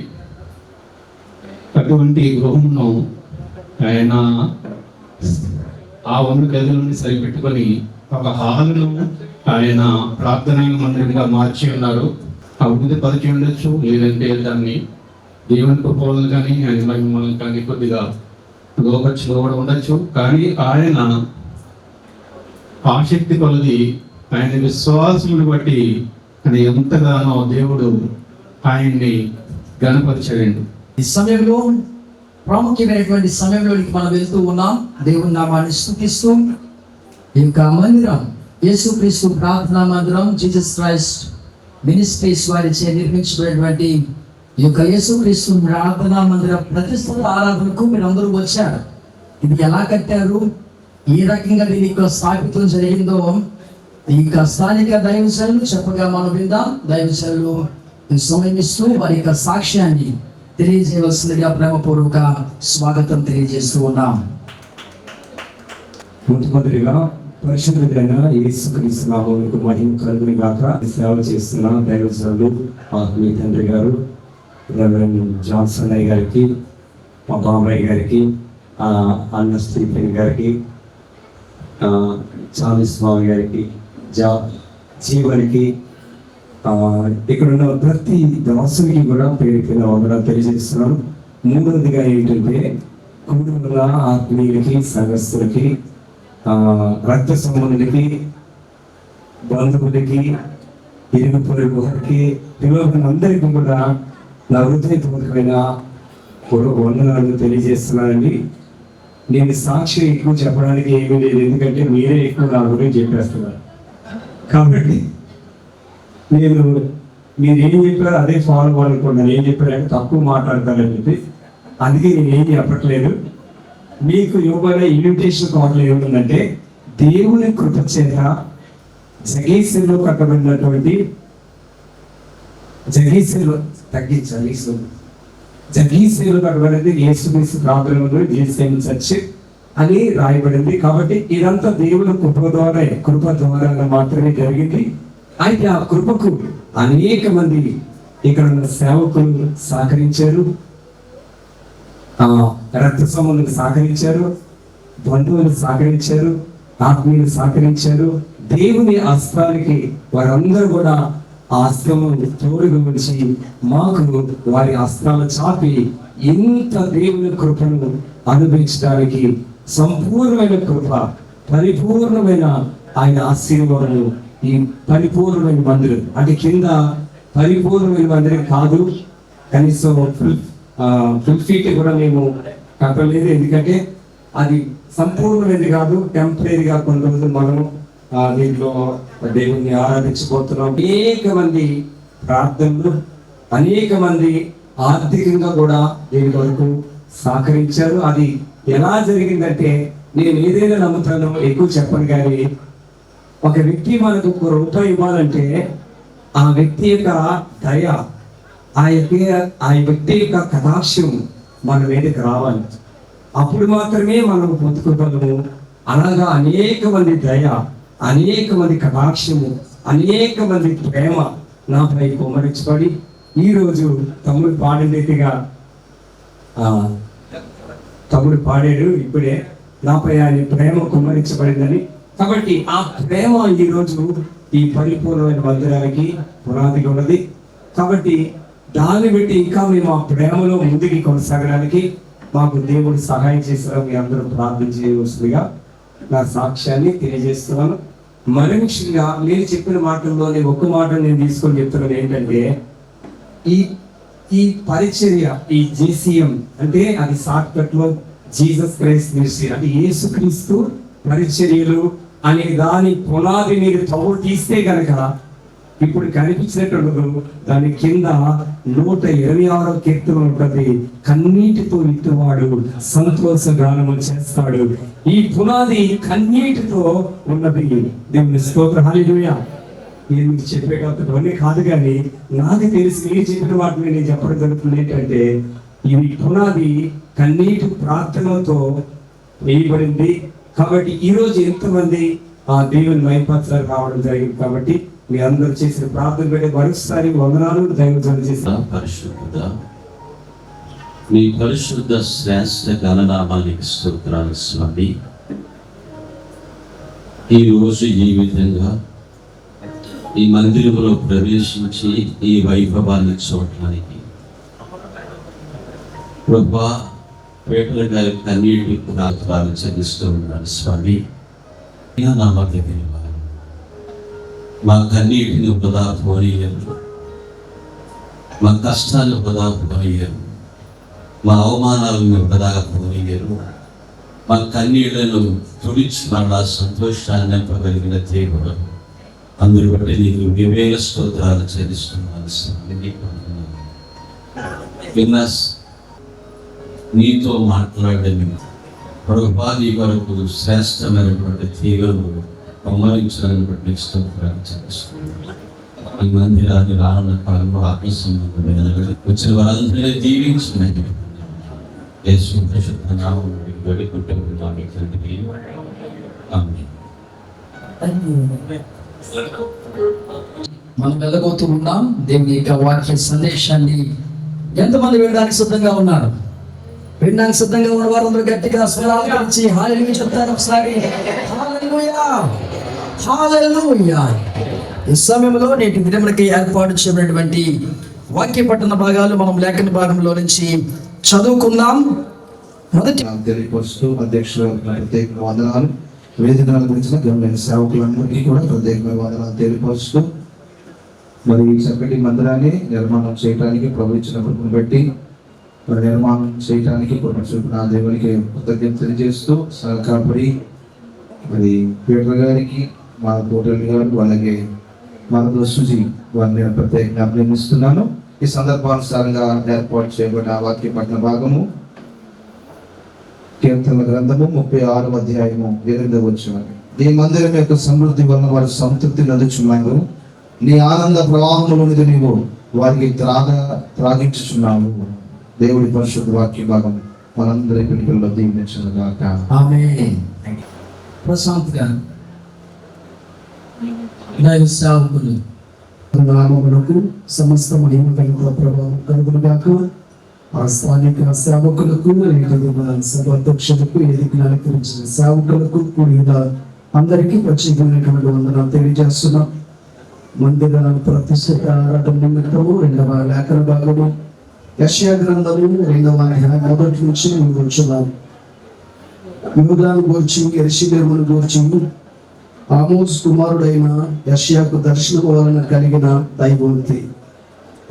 అటువంటి గృహంను ఆయన ఆ 100 గదుల నుండి సరిపెట్టుకొని ఒక హాల్ను ఆయన ప్రార్థనా మందిరంగా మార్చి ఉన్నారు. అభివృద్ధి పరిచి ఉండొచ్చు, లేదంటే దాన్ని దేవుని కృపలను కానీ ఆయన మహిమలను కానీ కొద్దిగా లోపచ్చులో కూడా ఉండొచ్చు. కానీ ఆయన ఆసక్తి కొలది ఆయన విశ్వాసమును బట్టి ఆయన ఎంతగానో దేవుడు ఆయన్ని గణపరిచాడండి. ఈ సమయంలో ప్రాముఖ్యమైనటువంటి సమయంలోనికి మనం వెళ్తూ ఉన్నాం. దేవుని నామాన్ని స్తుతిస్తూ ఈ యొక్క మందిరం యేసుక్రీస్తు ప్రార్థనా మందిరం జీసస్ క్రైస్ట్ మినిస్ట్రీస్ వారిచే నిర్మించబడినటువంటి ఈ యొక్క యేసుక్రీస్తు ప్రార్థనా మందిర ప్రతిష్ఠిత ఆరాధనకు మీరు అందరూ వచ్చారు. ఇది ఎలా కట్టారు, ఏ రకంగా దీని యొక్క స్థాపితం జరిగిందో ఈ యొక్క స్థానిక దైవజనులు చెప్పగా మనం విందాం. దైవజనులు సమయం ఇస్తూ వారి యొక్క సాక్ష్యాన్ని తెలియజేయవలసిందిగా ప్రేమపూర్వక స్వాగతం తెలియజేస్తూ ఉన్నాం. మొట్టమొదటిగా పరిశుద్ధుడైన యేసుక్రీస్తు నామమునకు మహిమ కలుగును గాక. సేవ చేస్తున్న దైవజనులు ఆత్మీయ తండ్రి గారు రెవరెండ్ జాన్సన్ అయ్య గారికి, మా బాబాయ్ గారికి, అన్న స్టీఫెన్ గారికి, చార్లెస్ స్వామి గారికి, జీవనికి, ఇక్కడ ఉన్న ప్రతి దాసునికి కూడా పేరుకి వందనాలు తెలియజేస్తున్నాను. మూడవదిగా ఏంటంటే కూడి ఉన్న ఆత్మీయులకి, సంఘస్థులకి, రక్త సంబంధులకి, బంధువులకి, ఇరుగు పొరుగు వారికి, పిల్లల అందరికీ కూడా నా హృదయపూర్వకమైన వందనాలు తెలియజేస్తున్నానండి. నేను సాక్షి ఎక్కువ చెప్పడానికి ఏమీ లేదు, ఎందుకంటే మీరే ఎక్కువ నా గురించి చెప్పేస్తున్నారు. కాబట్టి నేను మీరు ఏం చెప్పారో అదే ఫాలో అవ్వాలనుకున్నాను. ఏం చెప్పారంటే తక్కువ మాట్లాడతానని చెప్పి, అందుకే నేను ఏం చెప్పట్లేదు. మీకు ఇవ్వబడే ఇన్విటేషన్ కార్డులో ఏముందంటే దేవుని కృప చేత జగీశ్వరులో కట్టబడినటువంటి జగీశ్వరులో కట్టబడింది యేసుక్రీస్తు ప్రార్థనలు జీసస్ చర్చ్ అని రాయబడింది. కాబట్టి ఇదంతా దేవుని కృప ద్వారా మాత్రమే జరిగింది. అయితే ఆ కృపకు అనేక మంది ఇక్కడ ఉన్న సేవకులు సహకరించారు, రక్త సంబంధులు సహకరించారు, బంధువులు సహకరించారు, ఆత్మీయులు సహకరించారు. దేవుని హస్తానికి వారందరూ కూడా ఆ హస్తము తోడుగా ఉంచి మాకు వారి హస్తాలు చాపి ఇంత దేవుని కృపను అనుభవించడానికి సంపూర్ణమైన కృప, పరిపూర్ణమైన ఆయన ఆశీర్వాదము ఈ పరిపూర్ణమైన మందిరం అంటే కింద పరిపూర్ణమైన మందిరం కాదు, కనీసం ఫుల్ ఫీట్ కూడా మేము కట్టలేదు. ఎందుకంటే అది సంపూర్ణమైనది కాదు, టెంపరీగా కొన్ని రోజులు మనము దీంట్లో దేవుణ్ణి ఆరాధించబోతున్నాం. అనేక మంది ప్రార్థనలు, అనేక మంది ఆర్థికంగా కూడా దీని వరకు సహకరించారు. అది ఎలా జరిగిందంటే నేను ఏదైనా నమ్ముతానో ఎక్కువ చెప్పను, కానీ ఒక వ్యక్తి మనకు ₹1 ఇవ్వాలంటే ఆ వ్యక్తి యొక్క దయ, ఆ వ్యక్తి యొక్క కటాక్షం మన మీదకి రావాలి. అప్పుడు మాత్రమే మనం పొందుకోగలము. అలాగా అనేక మంది దయ, అనేక మంది కటాక్షము, అనేక మంది ప్రేమ నాపై కుమ్మరించబడి ఈరోజు తమ్ముడు పాడినట్టుగా తమ్ముడు పాడాడు ఇప్పుడే, నాపై ఆయన ప్రేమ కుమ్మరించబడిందని. కాబట్టి ఆ ప్రేమ ఈరోజు ఈ పరిపూర్ణమైన మందిరానికి పునాదిగా ఉన్నది. కాబట్టి దాన్ని బట్టి ఇంకా మేము ఆ ప్రేమలో ముందుకి కొనసాగడానికి మాకు దేవుడు సహాయం చేసిన మీ అందరూ ప్రార్థన చేయవలసిందిగా నా సాక్ష్యాన్ని తెలియజేస్తున్నాను. మరి ముఖ్యంగా నేను చెప్పిన మాటల్లోనే ఒక్క మాట నేను తీసుకొని చెప్తున్నాను ఏంటంటే, ఈ పరిచర్య, ఈ JCM అంటే అది షార్ట్కట్ లో జీసస్ క్రైస్ట్ మినిస్ట్రీ, అంటే యేసుక్రీస్తు పరిచర్యలు అనే దాని పునాది మీరు తవ్వు తీస్తే గనక ఇప్పుడు కనిపించినట్టు దాని కింద 126వ కీర్తన ఉంటుంది, కన్నీటితో విత్తువాడు సంతోష గానము చేస్తాడు. ఈ పునాది కన్నీటితో ఉన్నది. దేవుని స్తోత్రం, హల్లెలూయా. నేను మీకు చెప్పేటవన్నీ కాదు, కానీ నాకు తెలిసి మీరు చెప్పిన వాటిని నేను చెప్పడం జరుగుతుంది ఏంటంటే, ఇవి పునాది కన్నీటి ప్రార్థనతో వేయబడింది. కాబట్టి ఈ రోజు ఎంతమంది ఆ దేవుని మైపత్రాలు రావడం జరిగింది. కాబట్టి మీ అందరూ చేసిన ప్రార్థన పెట్టి మరొకసారి వందనాలు దైవజనం చేసిన పరిశుద్ధ మీ పరిశుద్ధ శ్రేష్ఠ గణనామానికి స్తోత్రాలు స్వామి. ఈ రోజు ఈ విధంగా ఈ మందిరంలో ప్రవేశించి ఈ వైభవాన్ని చూడటానికి ప్రభా పేటల గారి కన్నీటి ప్రార్థనలు చెల్లిస్తూ ఉన్నారు స్వామి. మా కన్నీటిని వృధా పోనీయరు, మా కష్టాలు వృధా పోనీయరు, మా అవమానాలను వృధా పోనీయరు. మా కన్నీళ్లను తుడిచి మరలా సంతోషాన్ని నింపగలిగిన దేవుడు, అందరి బట్టి నీకు వివేక స్తోత్రాలు చెల్లిస్తున్నాను. నీతో మాట్లాడని ప్రభువా, నీ వరకు శ్రేష్టమైనటువంటి తీగలు అమరించడానికి బట్టి స్తోత్రాలు చెల్లిస్తున్నాను. ఈ మందిరాన్ని రానున్న కాలంలో ఆత్మ సంబంధమైన వచ్చిన వారందరినీ దీవించినది యేసు పరిశుద్ధ నామములో వేడుకుంటున్నాను తండ్రి, ఆమేన్. మనం వెళ్ళబోతూ ఉన్నాం. దేవుని యొక్క వాక్య సందేశాన్ని ఎంతమంది వినడానికి సిద్ధంగా ఉన్నారు? వినడానికి సిద్ధంగా ఉన్న వారందరూ గట్టిగా స్వరాలు గురించి హల్లెలూయా చెప్తారు ఒకసారి. హల్లెలూయా, హల్లెలూయా. ఈ సమయంలో నేటి దినములకి ఏర్పాటు చేయబడినటువంటి వాక్య పట్టణ భాగాలు మనం లేఖన భాగంలో నుంచి చదువుకుందాం. మొదటి తెలియపరుస్తూ అధ్యక్షులు ప్రత్యేక వందనాలు. వేదికల గురించిన గమనించిన సేవకులందరికీ కూడా ప్రత్యేకమైన వందనాలు తెలియపరుస్తూ, మరి ఈ చక్కటి మందిరాన్ని నిర్మాణం చేయడానికి ప్రభు ఇచ్చిన కృపను బట్టి మరి నిర్మాణం చేయడానికి చూపిన దేవునికి కృతజ్ఞత తెలియజేస్తూ, సహకారపడి మరి పీటర్ గారికి, మా కోటల్ గారు, అలాగే మన సుజీ వారిని నేను ప్రత్యేకంగా అభినందిస్తున్నాను. ఈ సందర్భానుసారంగా ఏర్పాటు చేయబడిన వాక్య పఠన భాగము కీర్తనల గ్రంథము 36వ అధ్యాయము 8వ వచనం. నీ మందిరం యొక్క సమృద్ధి వలన వారు సంతృప్తి నొందుచున్నారు, నీ ఆనంద ప్రవాహములోనిది నీవు వారికి త్రాగించుచున్నావు. దేవుడి పరిశుద్ధ వాక్య భాగం మనందరి పిల్లల్లో దీవించును గాక. ఆమేన్. ప్రశాంత్ గారు దైవ సేవకులు నామమునకు సమస్త మహిమ ప్రభావం కలుగునుగాక. ఆ స్థానిక సేవకులకు, సభాధ్యక్షులకు, ఎదిగిన సేవకులకు కూడా అందరికీ ప్రత్యేకమైనటువంటి వందనాలు తెలియజేస్తున్నాం. మందిర ప్రతిష్ఠిత ఆరాటం నిమిత్తము 2వ లేఖన భాగము యెషయా గ్రంథము 2వ అధ్యాయం 1 నుంచి కూర్చున్నాం. యూదాను గూర్చి, యెరూషలేమును గూర్చి ఆమోస్ కుమారుడైన యెషయాకు దర్శనం వలన కలిగిన దైవోక్తి.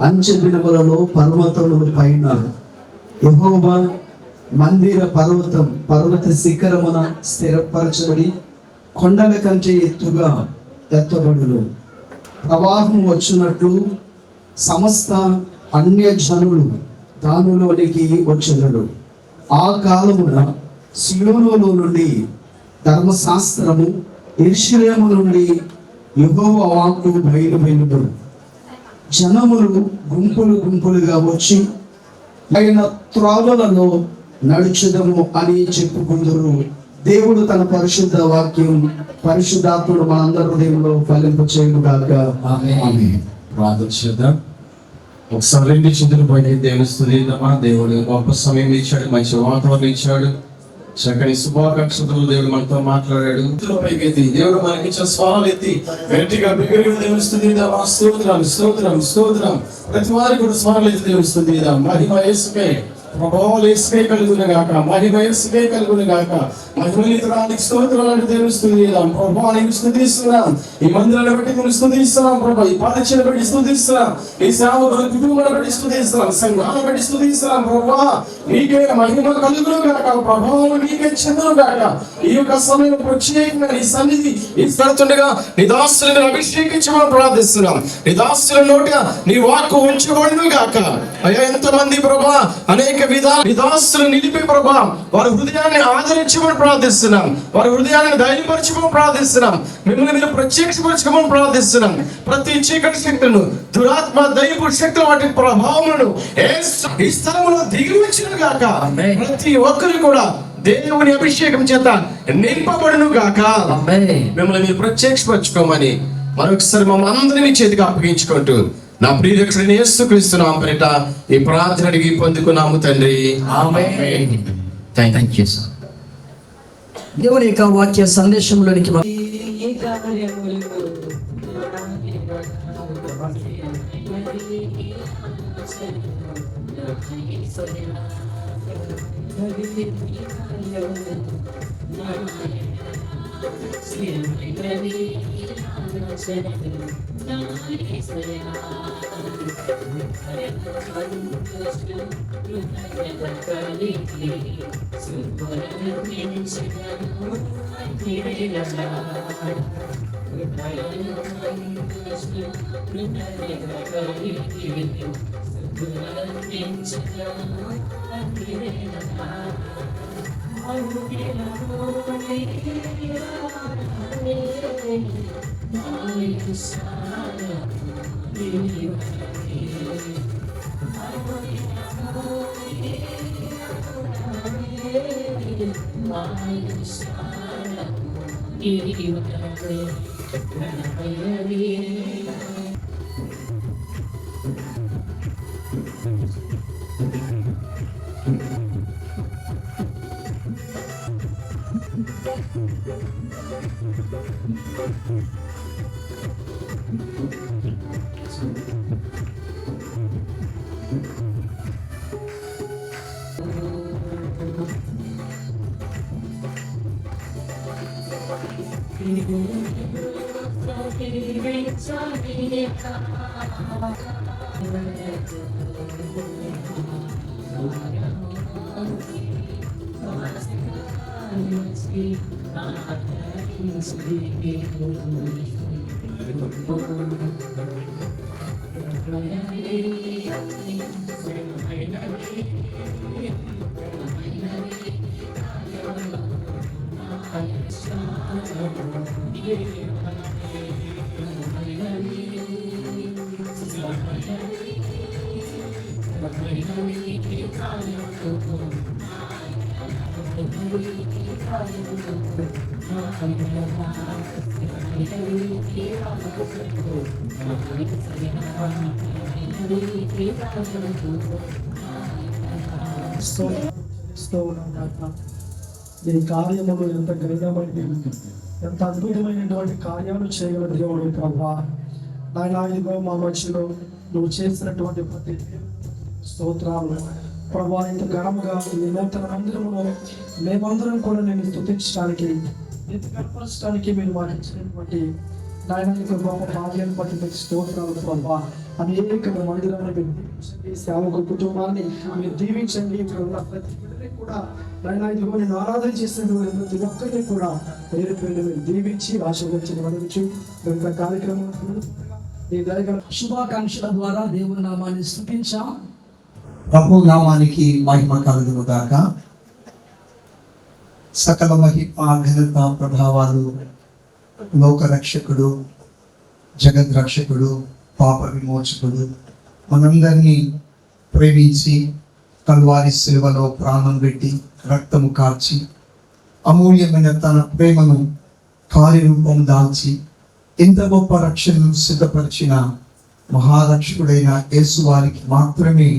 అంచె దినములలో పర్వతముల పైన యెహోవా మందిర పర్వత శిఖరమున స్థిరపరచబడి కొండల కంటే ఎత్తుగా ఎత్తబడును. ప్రవాహం వచ్చినట్లు సమస్త అన్య జనులు దానిలోనికి వచ్చెదరు. ఆ కాలమున సీయోనులో నుండి ధర్మశాస్త్రము, యెరూషలేము నుండి యెహోవా వాక్కు బయలువెళ్ళును. జనములు గుంపులు గుంపులుగా వచ్చి ఆయన త్రోవలలో నడుచుదము అని చెప్పుకుందరు. దేవుడు తన పరిశుద్ధ వాక్యం, పరిశుద్ధాత్ముడు మనందరి హృదయంలో ఫలింప చేయనుగాక. ఆమేన్. ప్రార్థన చేద్దాం. ఒకసారి 2 చేతులు పైన దేవుని స్తుతిద్దామా. దేవుడు గొప్ప సమయం ఇచ్చాడు, మంచి వాతావరణం ఇచ్చాడు. చక్కని శుభాకాంక్షలు దేవుడు మనతో మాట్లాడాడు. పైకెత్తి దేవుడు మనకి ఇచ్చిన స్వరాలు ఎత్తి గట్టిగా బిగ్గరగా దేవుని స్తుతిద్దాం. స్తోత్రం స్తోత్రం స్తోత్రం. ప్రతి వారికి కూడా స్వరాలు ఎత్తి దేవుని స్తుతిద్దాం. మహిమ యేసుకే, ప్రభావాలు యేసుకే కలుగును గాక, మహిమ యేసుకే కలుగును గాక. మహిమనితరానికి స్తోత్రాలు దేవుని స్తుతిద్దాం. ప్రభావానికి స్తుతిస్తున్నాం. ఈ మందిరాన్ని బట్టి మేము స్తుతిస్తున్నాం ప్రభా. ఈ పాఠశాల బట్టి స్తుతిస్తున్నాం. ఈ సేవకుల కుటుంబాన్ని బట్టి స్తుతిస్తున్నాం. సంఘాలను బట్టి స్తుతిస్తున్నాం ప్రభా. నీకే మహిమ కలుగును గాక, ప్రభావం నీకే చెందును గాక. ఈ యొక్క సమయం ప్రత్యేకంగా నీ సన్నిధి ఇస్తుండగా నీ దాసులను అభిషేకించమని ప్రార్థిస్తున్నాం. నీ దాసుల నోట నీ వాక్కు ఉంచబడును గాక. అయ్యా, ఎంతమంది ప్రభా అనేక విధాలు నీ దాసులు నిలిపి ప్రభా వారి హృదయాన్ని ఆదరించమని ప్రార్థిస్తున్నాం. వారి హృదయాన్ని ధైర్యపరచమని ప్రార్థిస్తున్నాం. మిమ్మల్ని మీరు ప్రత్యక్షపరచమని ప్రార్థిస్తున్నాం. ప్రతి చీకటి శక్తులను, దురాత్మ దైవ శక్తుల వాటి ప్రభావములను ఈ స్థలంలో దిగి వచ్చిన గాక. ప్రతి ఒక్కరు కూడా దేవుని అభిషేకం చేత నింపబడును గాక. మిమ్మల్ని మీరు ప్రత్యక్షపరచుకోమని మరొకసారి మమ్మల్ని అందరినీ చేతికి అప్పగించుకుంటూ నా ప్రియరక్షకుడైన యేసుక్రీస్తు నామమున పేరిట ఈ ప్రార్థన అడిగి పొందుకున్నాము తండ్రి. ఆమేన్. Thank you sir. దేవుని యొక్క వాక్య సందేశంలోనికి నీ కార్యములు ఎంత ఘనమైనవి, ఎంత అద్భుతమైనటువంటి కార్యాలు చేయగల దేవుడు ప్రభా. నాయన, ఇదిగో మా మధ్యలో నువ్వు చేసినటువంటి ప్రతి స్తోత్రాలు ప్రభా, ఇంత ఘనముగా ఈ నూతన మందిరంలో మేమందరం కూడా నేను స్తుతించడానికి, కనపరచడానికి మీరు మాకు ఇచ్చినటువంటి నాయన గొప్ప భాగ్యాన్ని బట్టి మీకు స్తోత్రాలు ప్రభా. అనేక మందిరాన్ని మీరు దీవించండి, సేవకు కుటుంబాన్ని మీరు దీవించండి. ఇక్కడ ఉన్న ప్రతి బిడ్డని కూడా నాయన ఇదిగో నేను ఆరాధన చేసినటువంటి ప్రతి ఒక్కరిని కూడా పేరు పేరు మీరు దీవించి ఆశీర్వదించి వదిలించు. కార్యక్రమం ఈ దైవ శుభాకాంక్షల ద్వారా దేవుని నామాన్ని స్తుతించాం. ప్రభు నామానికి మహిమ కలుగును గాక. సకల మహిమ ఘనత ప్రభావాలు లోకరక్షకుడు, జగద్రక్షకుడు, పాప విమోచకుడు, మనందరినీ ప్రేమించి కల్వారి శిలువలో ప్రాణం పెట్టి రక్తము కార్చి అమూల్యమైన తన ప్రేమను కార్యరూపం దాల్చి ఇంత గొప్ప రక్షణను సిద్ధపరిచిన మహారక్షకుడైన యేసు వారికి మాత్రమే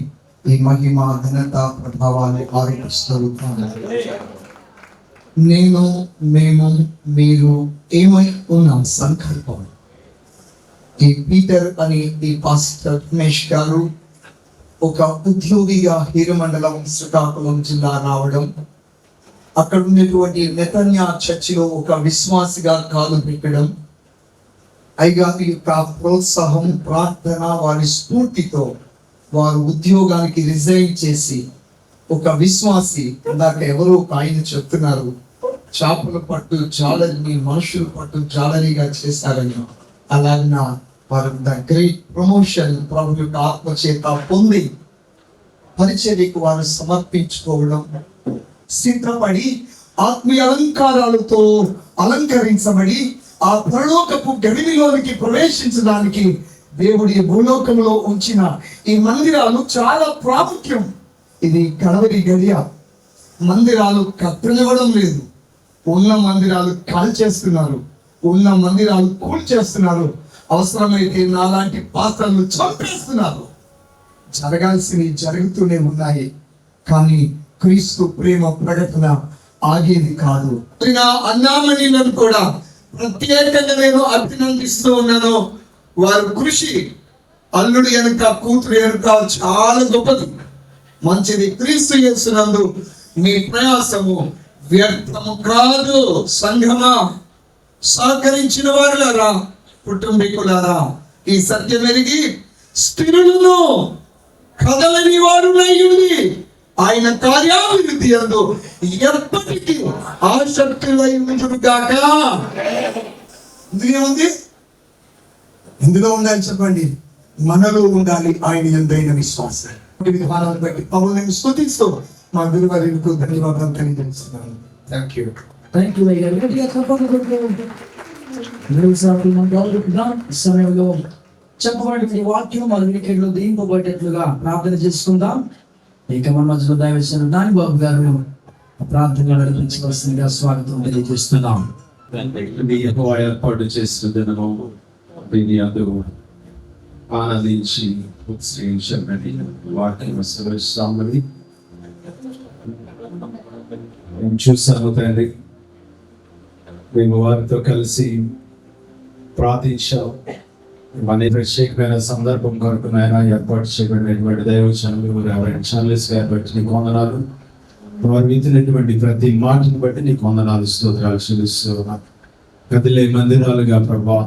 ఈ మహిమ ఘనత ప్రభావాన్ని ఆరోపిస్తూ మేము మీరు ఏమై ఉన్నాం సంకల్పం. ఈ పీటర్ అని ఈ పాస్టర్ రమేష్ గారు ఒక ఉద్యోగిగా హీరమండలం శ్రీకాకుళం జిల్లా రావడం, అక్కడ ఉన్నటువంటి నెతన్యా చర్చిలో ఒక విశ్వాసిగా కాలు పెట్టడం, అయిగా ఈ ప్రోత్సాహం ప్రార్థన వారి స్ఫూర్తితో వారు ఉద్యోగానికి రిజైన్ చేసి ఒక విశ్వాసి, ఇందాక ఎవరో ఒక ఆయన చెప్తున్నారు, చేపల పట్టు జాలరిని మనుషుల పట్టు జాలరిగా చేశారని, అలాగిన వారు ద గ్రేట్ ప్రమోషన్ ప్రభు యొక్క ఆత్మచేత పొంది పరిచర్యకు వారు సమర్పించుకోవడం, సిద్ధపడి ఆత్మీయ అలంకారాలతో అలంకరించబడి ఆ పరలోకపు గడిలోనికి ప్రవేశించడానికి దేవుడి భూలోకంలో ఉంచిన ఈ మందిరాలు చాలా ప్రాముఖ్యం. ఇది కడవరి గడియ. మందిరాలు కట్టనివ్వడం లేదు, ఉన్న మందిరాలు కాల్చేస్తున్నారు, ఉన్న మందిరాలు కూల్చేస్తున్నారు, అవసరమైతే నాలాంటి పాత్రలు చంపేస్తున్నారు. జరగాల్సినవి జరుగుతూనే ఉన్నాయి, కానీ క్రీస్తు ప్రేమ ప్రకటన ఆగేది కాదు. అన్నామణిలను కూడా ప్రత్యేకంగా నేను అభినందిస్తూ ఉన్నాను. వారి కృషి అల్లుడు వెనుక కూతురు వెనుక చాలా గొప్పది, మంచిది. క్రీస్తు యేసునందు మీ ప్రయాసము వ్యర్థము కాదు. సంఘమా, సహకరించిన వారులారా, కుటుంబీకులారా, ఈ సత్యం ఎరిగి స్థిరులను కదలని వారునై ఉండి ఆయన కార్యాభివృద్ధి అందు ఎప్పటికీ ఆసక్తులై ఉండును గాక. ఇందులో ఉంది, ఇందులో ఉండాలి చెప్పండి, మనలో ఉండాలి ఆయన ఎంతైన విశ్వాసం. విధానాన్ని బట్టి పౌరులను స్తుతిస్తూ మా గురువారికి ధన్యవాదాలు తెలియజేస్తున్నాను. Thank you. సమయంలో చెప్పబడిన వాక్యం మన వినికిడిలో దీంపబడేట్లుగా ప్రార్థన చేసుకుందాం. ఇక మన మధ్యలో దైవజనుడు నాని బాబు గారు ప్రార్థన నడిపించవలసిందిగా స్వాగతం తెలియజేస్తున్నాం. ఏర్పాటు చేస్తుండేనో దీని అందరూ ఆనందించి ఉత్సహించమని వాక్యం శ్రమిస్తామని నేను చూసాను తండ్రి. మేము వారితో కలిసి ప్రార్థించాం. మన ప్రత్యేకమైన సందర్భం కొరకు నాయన ఏర్పాటు చేయబడినటువంటి దైవజనులు రెవరెండ్ చార్లెస్ గారి బట్టి నీకు వందనాలు. వారు వింటున్నటువంటి ప్రతి మాటను బట్టి నీకు వందనాలు, స్తోత్రాలు చెల్లిస్తున్నాం. కదిలే మందిరాలుగా ప్రభా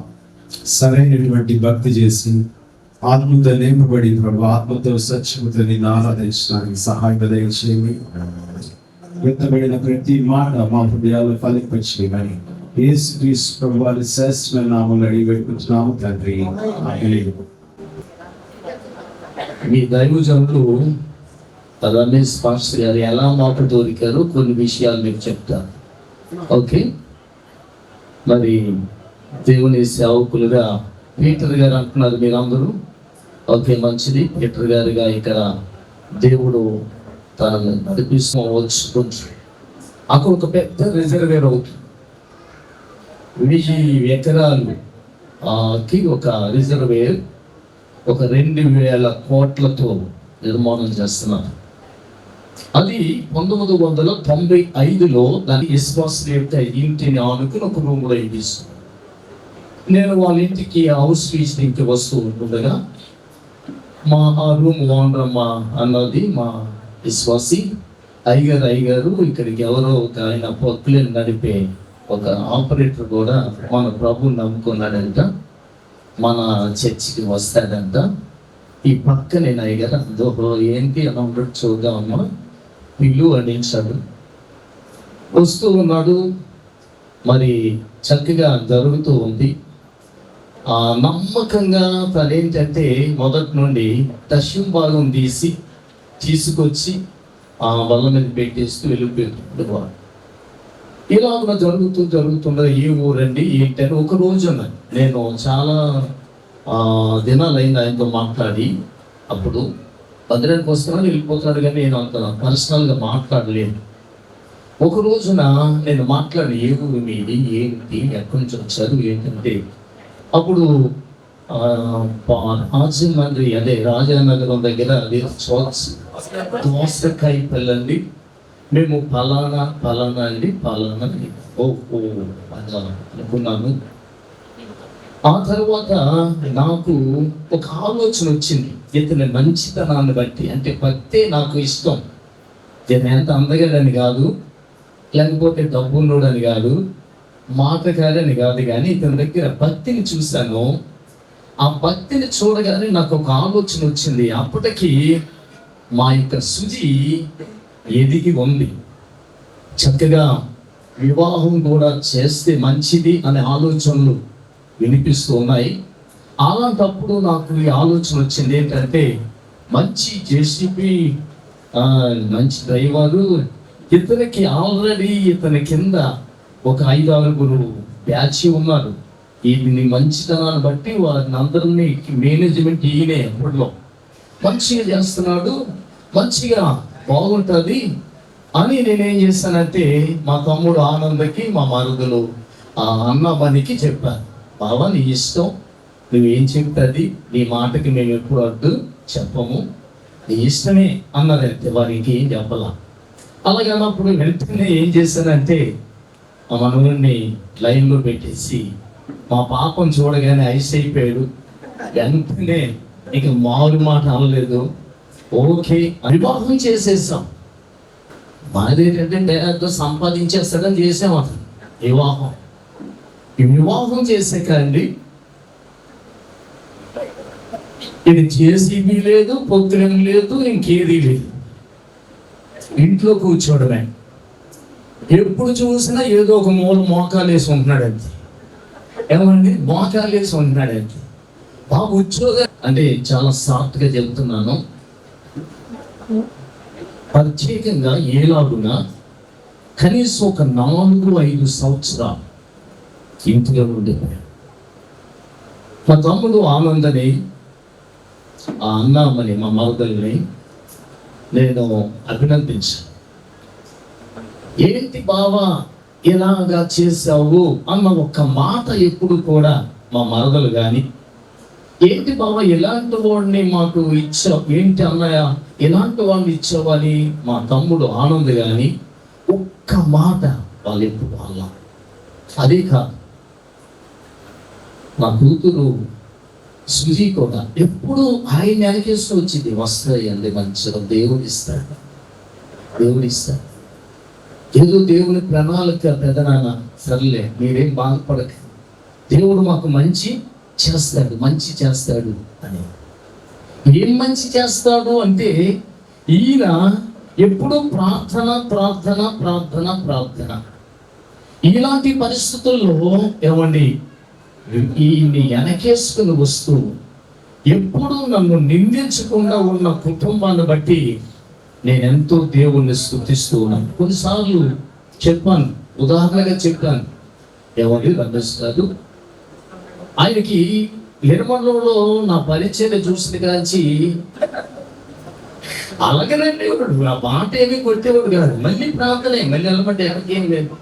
సరైనటువంటి భక్తి చేసి ఆత్మతో నింపబడి ప్రభా ఆత్మతో సత్యముతో నిన్ను ఆరాధించడానికి సహాయం దయచేయండి. వ్యక్తపడిన ప్రతి మాట మా హృదయాలు ఫలింపచేయమని యేసుక్రీస్తు ప్రభువు వారి శ్రేష్టమైన నామములో అడిగి పెట్టుకుంటున్నాము తండ్రి. ఆమేన్. మీ దైవజనులు రమేష్ పాస్టర్ గారు ఎలా మాట దొరికారో కొన్ని విషయాలు మీకు చెప్తాను. ఓకే, మరి దేవుని సేవకులుగా పీటర్ గారు అంటున్నారు మీరందరూ. ఓకే, మంచిది. పీటర్ గారుగా ఇక్కడ దేవుడు తనను నడిపిస్తూ వచ్చు. అక్కడ ఒక పెద్ద రిజర్వేర్ అవుతుంది. 1000 ఎకరాలకి ఒక రిజర్వేర్ ఒక 2000 కోట్లతో నిర్మాణం చేస్తున్నారు. అది 1995లో దాని విశ్వాసం యొక్క ఇంటిని ఆనుకుని ఒక రూమ్లో ఇస్తుంది. నేను వాళ్ళ ఇంటికి హౌస్ విజిటింగ్కి వస్తూ ఉంటుండగా మా ఆ రూమ్ ఓనర్ మా అన్నది మా విశ్వాసి అయ్యగారు ఇక్కడికి ఎవరో ఒక ఆయన పొక్కులను నడిపే ఒక ఆపరేటర్ కూడా మన ప్రభుని నమ్ముకున్నాడంట, మన చర్చికి వస్తాడంట. ఈ పక్క నేను అయ్యగారు అదో ఏంటి అని ఉండడు చూద్దామమ్మా పిల్లు అనించాడు. వస్తూ ఉన్నాడు, మరి చక్కగా జరుగుతూ ఉంది. నమ్మకంగా తనేంటంటే మొదటి నుండి దశం భాగం తీసుకొచ్చి ఆ వల్ల మీద పెట్టేస్తూ వెళ్ళిపోయింది. ఇలాగ జరుగుతుండగా ఏ ఊరండి ఏంటని ఒక రోజు నేను చాలా దినాలైంది ఆయనతో మాట్లాడి. అప్పుడు మందిరానికి వస్తున్నాను వెళ్ళిపోతున్నాడు, కానీ నేను అంత పర్సనల్గా మాట్లాడలేదు. ఒక రోజున నేను మాట్లాడి ఏ ఊరు మీది ఏంటి ఎక్కడి నుంచి వచ్చారు ఏంటంటే, అప్పుడు రాజమండ్రి అదే రాజానగరం దగ్గర దోసకాయ పళ్ళండి మేము ఫలానా అండి ఓ అలా అనుకున్నాను. ఆ తర్వాత నాకు ఒక ఆలోచన వచ్చింది, ఇతని మంచితనాన్ని బట్టి. అంటే భక్తే నాకు ఇష్టం. ఇతను ఎంత అందగాడని కాదు, లేకపోతే డబ్బున్నోడని కాదు, మాటగాడని కాదు, కానీ ఇతని దగ్గర భక్తిని చూశాను. ఆ భక్తిని చూడగానే నాకు ఒక ఆలోచన వచ్చింది. అప్పటికి మా యొక్క సుజి ఎదిగి ఉంది, చక్కగా వివాహం కూడా చేస్తే మంచిది అనే ఆలోచనలు వినిపిస్తూ ఉన్నాయి. అలాంటప్పుడు నాకు ఈ ఆలోచన వచ్చింది ఏంటంటే, మంచి జేసీబీ మంచి డ్రైవరు, ఇతనికి ఆల్రెడీ ఇతని కింద ఒక 5-6 బ్యాచ్ ఉన్నారు. ఇది మంచితనాన్ని బట్టి వారిని అందరినీ మేనేజ్మెంట్ ఈయనే అప్పట్లో మంచిగా చేస్తున్నాడు, మంచిగా బాగుంటుంది అని నేనేం చేశానంటే, మా తమ్ముడు ఆనందకి, మా మరుదులు అన్నమ్మనికి చెప్పాను, బావా నీ ఇష్టం, నువ్వేం చెప్తుంది, నీ మాటకి మేము ఎప్పుడు అడ్డు చెప్పము, నీ ఇష్టమే అన్నదంటే వారికి ఏం చెప్పాల. అలాగే అన్నప్పుడు వెంటనే ఏం చేశానంటే, మా మనవుడిని లైన్లో పెట్టేసి మా పాపం చూడగానే ఐస్ అయిపోయాడు. వెంటనే ఇక మామూలు మాట అనలేదు, ఓకే వివాహం చేసేసాం. మాదేంటంటే డైరెక్ట్ సంపాదించేస్తాడని చేసాం అతను వివాహం. ఈ వివాహం చేసాక అండి, ఇది జేసీబీ లేదు, పొత్తులం లేదు, ఇంకేదీ లేదు, ఇంట్లో కూర్చోవడమే. ఎప్పుడు చూసినా ఏదో ఒక మూల మోకాలు వేసి ఉంటున్నాడంతే. ఏమండి, మోకాలు వేసి ఉంటున్నాడంతే. బాబు ఉద్యోగం అంటే చాలా సాఫ్ట్గా చెబుతున్నాను, ప్రత్యేకంగా ఏలాగున కనీసం ఒక 4-5 సంవత్సరాలు ఇంటిలో ఉండిపోయాడు. మా తమ్ముడు ఆనందని, ఆ అన్నమ్మని, మా మరదల్ని నేను అభినందించాను. ఏంటి బావా ఇలాగా చేసావు అన్న ఒక్క మాట ఎప్పుడు కూడా మా మరదలు కానీ, ఏంటి బావా ఇలాంటి వాడిని మాకు ఇచ్చావు, ఏంటి అన్నయ్య ఇలాంటి వాడిని ఇచ్చావు అని మా తమ్ముడు ఆనంద్ కానీ ఒక్క మాట వాళ్ళు ఎప్పుడు వాళ్ళ. అదే కాదు, నా కూతురు సుజీ కూడా ఎప్పుడు ఆయన వెనకేస్తూ వచ్చింది, వస్తాయండి మంచిగా, దేవుడు ఇస్తాడు. ఏదో దేవుని ప్రణాళిక పెదనాన్న, సర్లే మీరేం బాధపడక, దేవుడు మాకు మంచి చేస్తాడు అని. ఏం మంచి చేస్తాడు అంటే, ఈయన ఎప్పుడూ ప్రార్థన. ఇలాంటి పరిస్థితుల్లో ఏమండి, ఈయన్ని వెనకేసుకుని వస్తూ ఎప్పుడూ నన్ను నిందించకుండా ఉన్న కుటుంబాన్ని బట్టి నేనెంతో దేవుణ్ణి స్తుతిస్తూ ఉన్నాను. కొన్నిసార్లు చెప్పాను, ఉదాహరణగా చెప్పాను, ఏమండి రమేష్ గారు ఆయనకి నిర్మలంలో నా పరిచయం చూసిన కాంచి అలాగేనండి, నా మాట ఏమీ కొట్టేవాడు కాదు, మళ్ళీ ప్రార్థనే, మళ్ళీ వెళ్ళమంటే ఎవరికేం లేదు.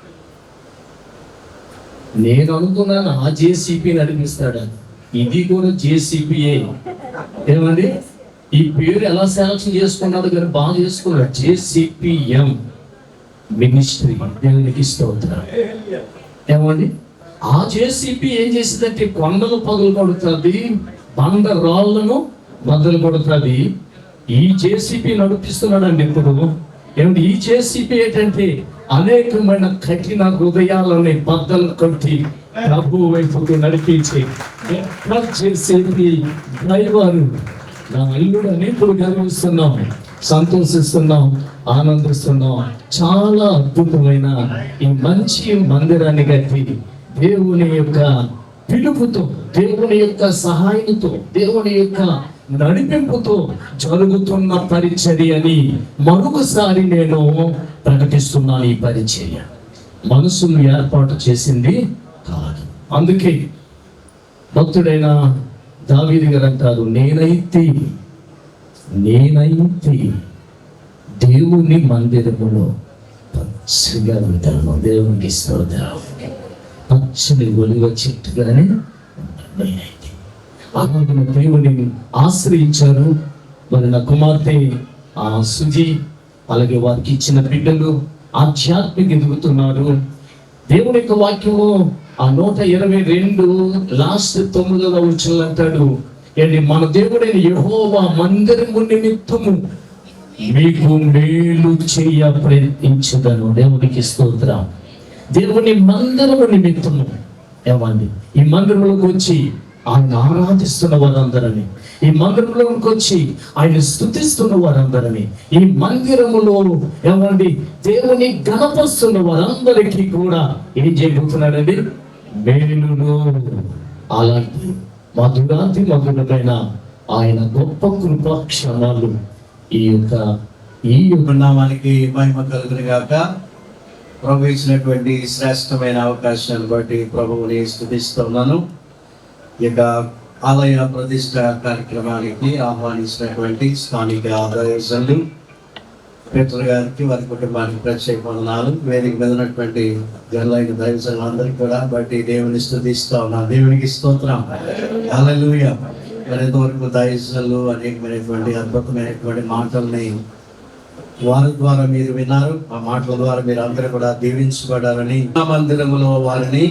నేను అనుకున్నాను ఆ జేసీపీ నడిపిస్తాడని, ఇది కూడా జేసీపీయే. ఏమండి, ఈ పేరు ఎలా సెలక్షన్ చేసుకున్నాడు కానీ బాగా చేసుకున్నాడు, జేసీపీఎం మినిస్ట్రీ, దేవునికి స్తోత్రం. ఏమండి, ఆ జేసీపీ ఏం చేసిందంటే కొండలు పగులు కొడుతుంది, బండ రాళ్లను బద్దలు కొడుతుంది. ఈ జేసీపీ నడిపిస్తున్నాడండి ఇప్పుడు. ఏమంటే ఈ జేసీపీ ఏంటంటే అనేకమైన కఠిన హృదయాలని బద్దలు కొట్టి ప్రభు వైపుకు నడిపించి జేసీపీ డ్రైవర్ నా అల్లుడని ఇప్పుడు గర్విస్తున్నాం, సంతోషిస్తున్నాం, ఆనందిస్తున్నాం. చాలా అద్భుతమైన ఈ మంచి మందిరాన్ని కట్టి దేవుని యొక్క పిలుపుతో, దేవుని యొక్క సహాయంతో, దేవుని యొక్క నడిపింపుతో జరుగుతున్న పరిచర్యని మరొకసారి నేను ప్రకటిస్తున్నాను. ఈ పరిచర్య మనసును ఏర్పాటు చేసింది కాదు. అందుకే భక్తుడైన దావీదు గారు అంటారు, నేనైతే దేవుని మందిరములో పచ్చగా ఉంటాను. దేవునికి స్తోత్రం. పచ్చని ఒలివ చెట్టుగానే నేనైతే అలాగే దేవుని ఆశ్రయించారు. మరి నా కుమార్తె సుజీ అలాగే వారికి ఇచ్చిన బిడ్డలు ఆధ్యాత్మిక ఎదుగుతున్నారు. దేవుని యొక్క వాక్యము ఆ 122 లాస్ట్ 9వ వచనంలో అంటాడు, ఏంటి, మన దేవుడైన యెహోవా మందిరము నిమిత్తము మీకు మేలు చేయ ప్రయత్నించదను. దేవునికి స్తోత్రం. దేవుని మందిరము నిమిత్తము ఏమండి, ఈ మందిరంలోకి వచ్చి ఆయన ఆరాధిస్తున్న వారందరని, ఈ మందిరంలోకి వచ్చి ఆయన స్తుతిస్తున్న వారందరని, ఈ మందిరములో ఏమండి దేవుని గణపరుస్తున్న వారందరికీ కూడా ఏం చేయబోతున్నాడండి? మేలును. అలాంటి మధురాతి మధురమైన ఆయన గొప్ప కృపాక్షణాలు ఈ నామానికి మహిమ కలుగును గాక. ప్రభు ఇచ్చినటువంటి శ్రేష్టమైన అవకాశాన్ని బట్టి ప్రభువుని స్తుతిస్తున్నాను. ఇక ఆలయ ప్రతిష్ట కార్యక్రమానికి ఆహ్వానించినటువంటి స్థానిక దైవజనులు పేతురు గారికి, వారి కుటుంబానికి ప్రత్యేక వందనాలు. వేదిక మీద ఉన్నటువంటి గర్లైన దైవజనులందరికీ కూడా బట్టి దేవుని స్తుతిస్తా ఉన్నాను. దేవునికి స్తోత్రం. హల్లెలూయా. మరింతవరకు దైవజనులు అనేకమైనటువంటి అద్భుతమైనటువంటి మాటల్ని వారి ద్వారా మీరు విన్నారు. ఆ మాటల ద్వారా మీరు అందరూ కూడా దీవించబడాలని, నా మందిరములో వారిని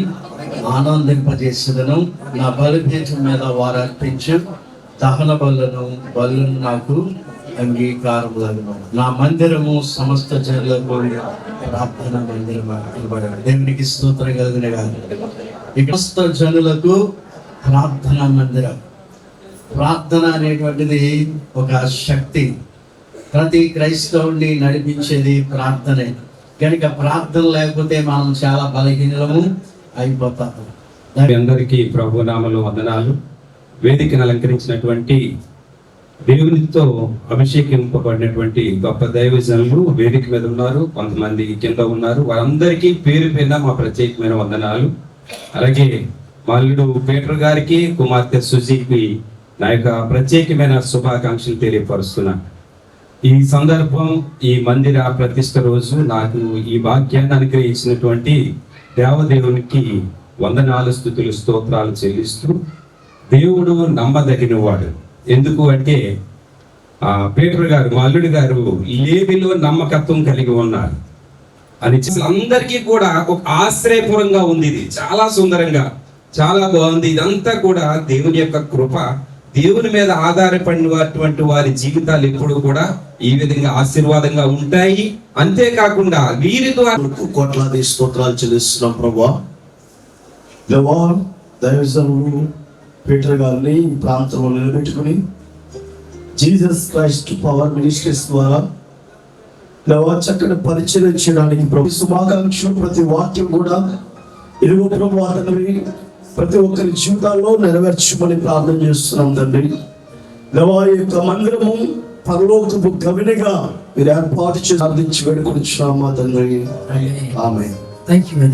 ఆనందింపజేసేదను. నా బలిపీఠం మీద వారు అర్పించు దహన బలులను నాకు అంగీకారములను. నా మందిరము సమస్త జనులకు ప్రార్థన మందిరం. దేవునికి స్తోత్రం కలిగిన సమస్త జనులకు ప్రార్థన మందిరం. ప్రార్థన అనేటువంటిది ఒక శక్తి. ప్రతి క్రైస్తవుని నడిపించేది ప్రార్థనే. కనుక ప్రార్థన లేకపోతే మనం చాలా బలహీనము అయిపోతాము. అందరికీ ప్రభు నామములో వందనాలు. వేదికను అలంకరించినటువంటి దేవునితో అభిషేకింపబడినటువంటి గొప్ప దైవజనులు వేదిక మీద ఉన్నారు, కొంతమంది కింద ఉన్నారు. వారందరికీ పేరు పేరున మా ప్రత్యేకమైన వందనాలు. అలాగే మాల్లుడు పీటర్ గారికి, కుమార్తె సుజీకి నా యొక్క ప్రత్యేకమైన శుభాకాంక్షలు తెలియపరుస్తున్నా. ఈ సందర్భం, ఈ మందిర ప్రతిష్ట రోజు నాకు ఈ భాగ్యాన్ని అనుగ్రహించినటువంటి దేవదేవునికి వందనాలు, స్తుతులు, స్తోత్రాలు చెల్లిస్తూ, దేవుడు నమ్మదగినవాడు. ఎందుకు అంటే పీటర్ గారు, మా అల్లుడు గారు లేవిలో నమ్మకత్వం కలిగి ఉన్నారు అని అందరికీ కూడా ఒక ఆశ్రయపురంగా ఉంది. ఇది చాలా సుందరంగా, చాలా బాగుంది. ఇదంతా కూడా దేవుని యొక్క కృప. దేవుని మీద ఆధారపడినటువంటి వారి జీవితాలు ఎప్పుడు కూడా ఈ విధంగా ఆశీర్వాదంగా ఉంటాయి. అంతేకాకుండా వీరి ద్వారా కోట్లాది స్తోత్రాలు చెల్లిస్తున్నాం ప్రభా. దేవా, దైవజనులు పీటర్ గారిని ఈ ప్రాంతంలో నిలబెట్టుకుని జీసస్ క్రైస్ట్ పవర్ మినిస్ట్రీస్ ద్వారా దేవా చక్కని పరిచయం చేయడానికి ప్రభు శుభాకాంక్షలు, ప్రతి వాక్యం కూడా ఇరుగు ప్రభు అతనివి ప్రతి ఒక్కరి జీవితాల్లో నెరవేర్చమని ప్రార్థన చేస్తున్నాం తండ్రి. దేవా, ఈ యొక్క మందిరము పరలోకపు గవినిగా మీరు ఏర్పాటు చేసి ప్రార్థించి వేడుకొనిచున్నామా తండ్రి. ఆమేన్. Thank you.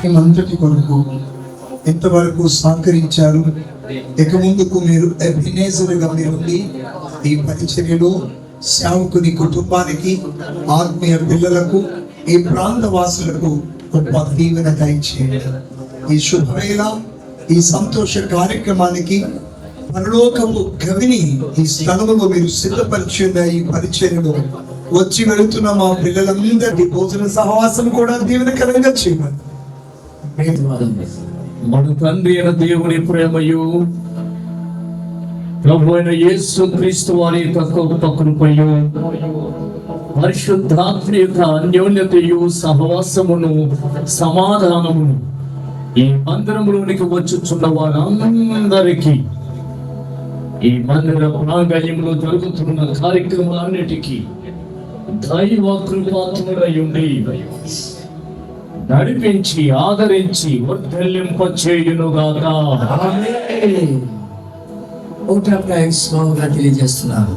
మేమంతటి కొరకు ఎంతవరకు సహకరించారు. ఇక ముందుకు మీరు ఎబినేజరుగా మీరుండి ఈ పరిచర్యలో సేవకుని కుటుంబానికి, ఆత్మీయ పిల్లలకు, ఈ ప్రాంత వాసులకు గొప్ప దీవెన దయచేయండి. ఈ శుభవేళ, ఈ సంతోష కార్యక్రమానికి పరలోకపు గవిని ఈ స్థలంలో మీరు సిద్ధపరిచిన ఈ పరిచర్యలో వచ్చి వెళుతున్న మా పిల్లలందరికీ భోజన సహవాసం కూడా దీవెనకరంగా చేయమని మన తండ్రి అయిన దేవుని ప్రేమయు, ప్రభు అయిన యేసు క్రీస్తు వారి యొక్క కృపయు, పరిశుద్ధాత్మ యొక్క అన్యోన్యతయు, సహవాసమును, సమాధానమును ఈ మందిరంలోనికి వచ్చుచున్న వారందరికీ, ఈ మందిర ప్రాంగణంలో జరుగుతున్న కార్యక్రమాలన్నిటికీ దైవ కృపాత్ముడై ఉండి నడిపించి, ఆదరించి, వర్ధలింప చేయునుగాక. తెలియజేస్తున్నాను.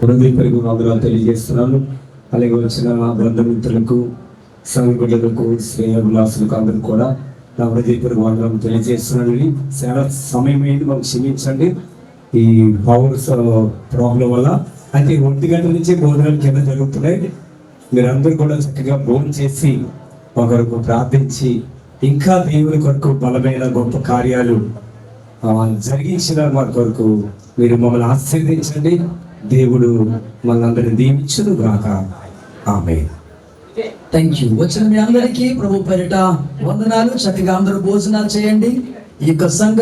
హృదయపూర్వక వందనాలు తెలియజేస్తున్నాను. అలాగే వచ్చిన బంధుమిత్రులకు, సంఘులకు, శ్రేయోభిలాసులకు అందరూ కూడా నా హృదయపూర్వక వందనాలు తెలియజేస్తున్నాను. చాలా సమయం అయింది, మాకు క్షమించండి ఈ పవర్స్ ప్రాబ్లం వల్ల. అయితే 1 గంట నుంచి భోజనాలు కింద జరుగుతున్నాయి. మీరందరూ కూడా చక్కగా భోజనం చేసి ఒకరికి ప్రార్థించి ఇంకా దేవుని కొరకు బలమైన గొప్ప కార్యాలు జరిగించిన వారి కొరకు మీరు మమ్మల్ని ఆశీర్వదించండి. దేవుడు మనందరిని దీవించును గాక. ఆమేన్. Thank you. వచ్చిన మీ అందరికీ ప్రభు పేరిట వందనాలు. చక్కగా అందరూ భోజనాలు చేయండి. ఈ యొక్క సంఘ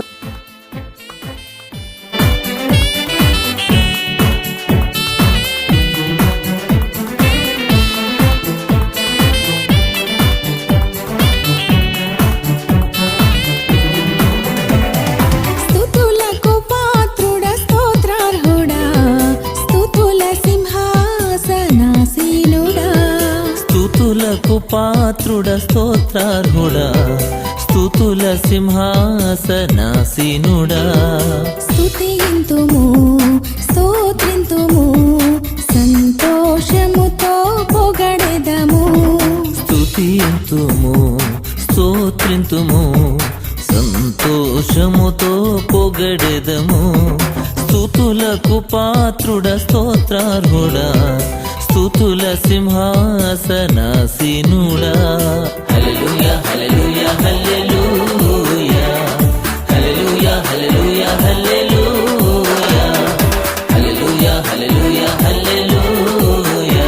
పాత్రుడ స్తోత్రార్హుడా, స్తుతుల సింహాసనాసీనుడా. స్తుతింతుము, స్తోత్రింతుము, సంతోషముతో పొగడెదము. స్తుతింతుము, స్తోత్రింతుము, సంతోషముతో పొగడెదము. స్తుతులకు పాత్రుడ స్తోత్రార్హుడా, స్తుతుల సింహాసనాసీనుడా. హల్లెలూయా హల్లెలూయా హల్లెలూయా, హల్లెలూయా హల్లెలూయా హల్లెలూయా, హల్లెలూయా హల్లెలూయా హల్లెలూయా,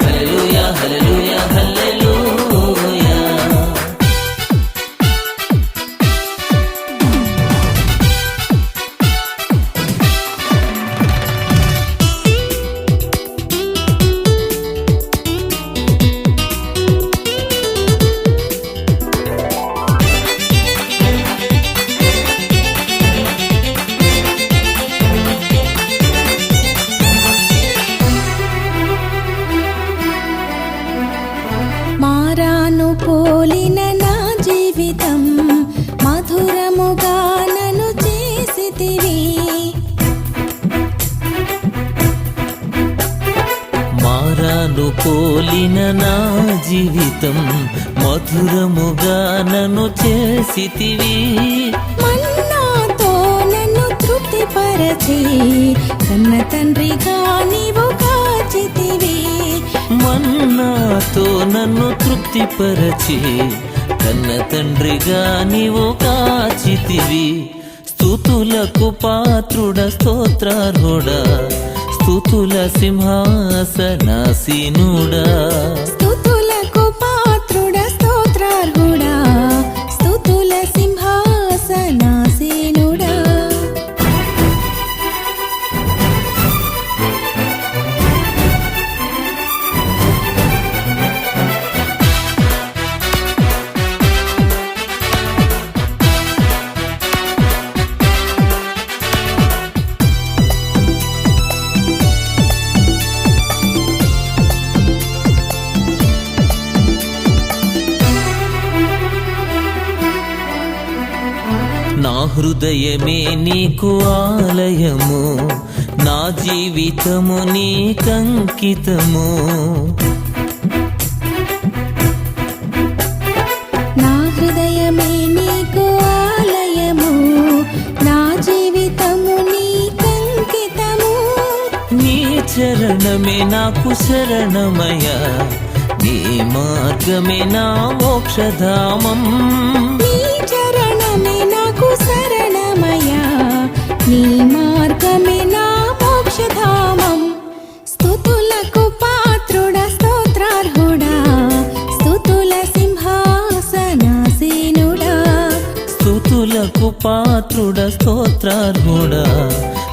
హల్లెలూయా హల్లెలూయా హల్లెలూయా. మారాను పోలిన నా జీవితం, మధురముగా నన్ను చేసితివి. మారాను పోలిన నా జీవితం, మధురముగా నన్ను చేసితివి. మన్నాతో నన్ను తృప్తిపరచి, కన్న తండ్రిగా నీవు కాచితివి. మన్నాతో నన్ను తృప్తిపరచి, కన్న తండ్రిగా నీవు కాచితివి. స్తుతులకు పాత్రుడ స్తోత్రార్హుడా, స్తుతుల సింహాసనాసీనుడా. స్తుతులకు పాత్రుడ స్తోత్రార్హుడా, స్తుతుల సింహాసనాసీనుడా. నా హృదయమే నీకు ఆలయము, నా జీవితము నీకంకితము. చరణమే నాకు శరణమయ్యా, నీ మార్గమే నా మోక్షధామం. నీ చరణమే నాకు శరణమయ్యా, నీ మార్గమే నా మోక్షధామం. స్తుతులకు పాత్రుడా స్తోత్రార్హుడా, స్తుతుల సింహాసనాసీనుడా. స్తుతులకు పాత్రుడ స్తోత్రార్హుడా,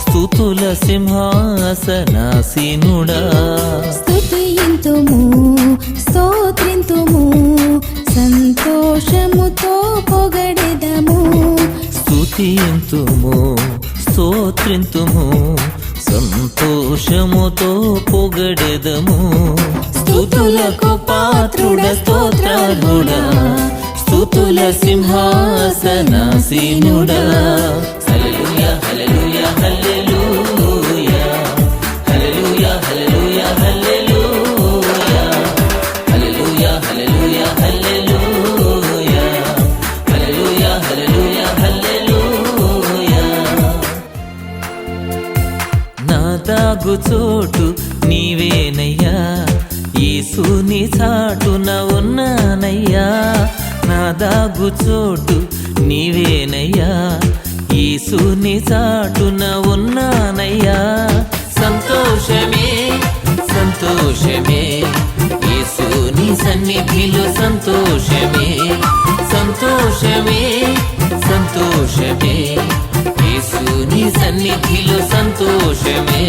స్తుతుల సింహాసనాసీనుడా. స్తుతింతుము స్తోత్రింతుము సంతోషముతో పొగడెదము. స్తుతింతుము స్తోత్రింతుము సంతోషముతో పొగడెదము. స్తుతులకు పాత్రుడ స్తోత్రార్హుడా, స్తుతుల సింహాసనాసీనుడా. హల్లెలూయా హల్లెలూయా హల్లెలూయా, హల్లెలూయా హల్లెలూయా హల్లెలూయా, హల్లెలూయా హల్లెలూయా హల్లెలూయా, హల్లెలూయా హల్లెలూయా హల్లెలూయా. నా దాగు చోటు నీవేనయ్యా, యేసుని చాటున ఉన్నానయ్యా. నా దాగు చోటు నీవేనయ్యా, యేసుని చాటున ఉన్నానయ్యా. సంతోషమే సంతోషమే యేసుని సన్నిధిలో సంతోషమే, సంతోషమే సంతోషమే యేసుని సన్నిధిలో సంతోషమే.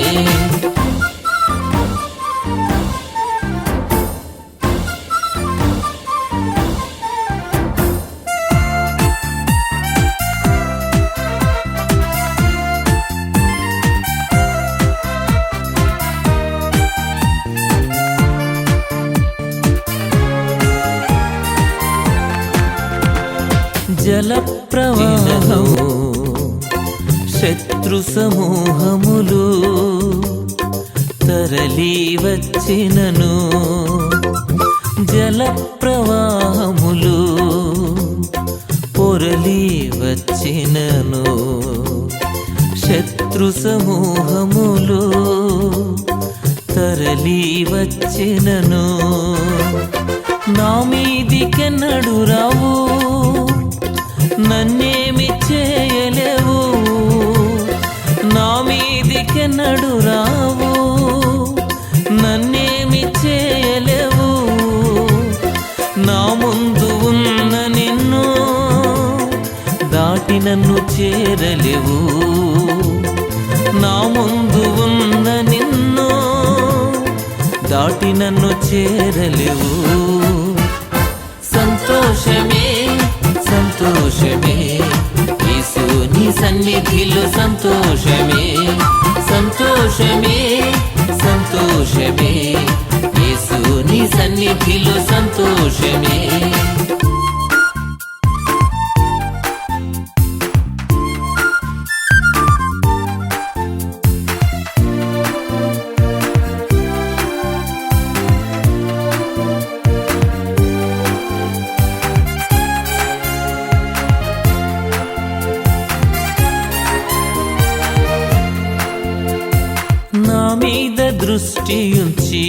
జల ప్రవాహము శత్రు సమూహములు తరలి వచ్చినను, జల ప్రవాహములు పొరలి వచ్చినను, శత్రు సమూహములు తరలి వచ్చినను. నా మీదికెన్నడు రావు, నన్నేమి చేయలేవు. నా మీదికెన్నడు రావు, నన్నేమి చేయలేవు. నా ముందు ఉన్న నిన్ను దాటి నన్ను చేరలేవు. నా ముందు ఉన్న నిన్ను దాటి నన్ను చేరలేవు. సంతోషమే సంతోషమే యేసుని సన్నిధిలో సంతోషమే, సంతోషమే సంతోషమే యేసుని సన్నిధిలో సంతోషమే. నా మీద దృష్టి ఉంచి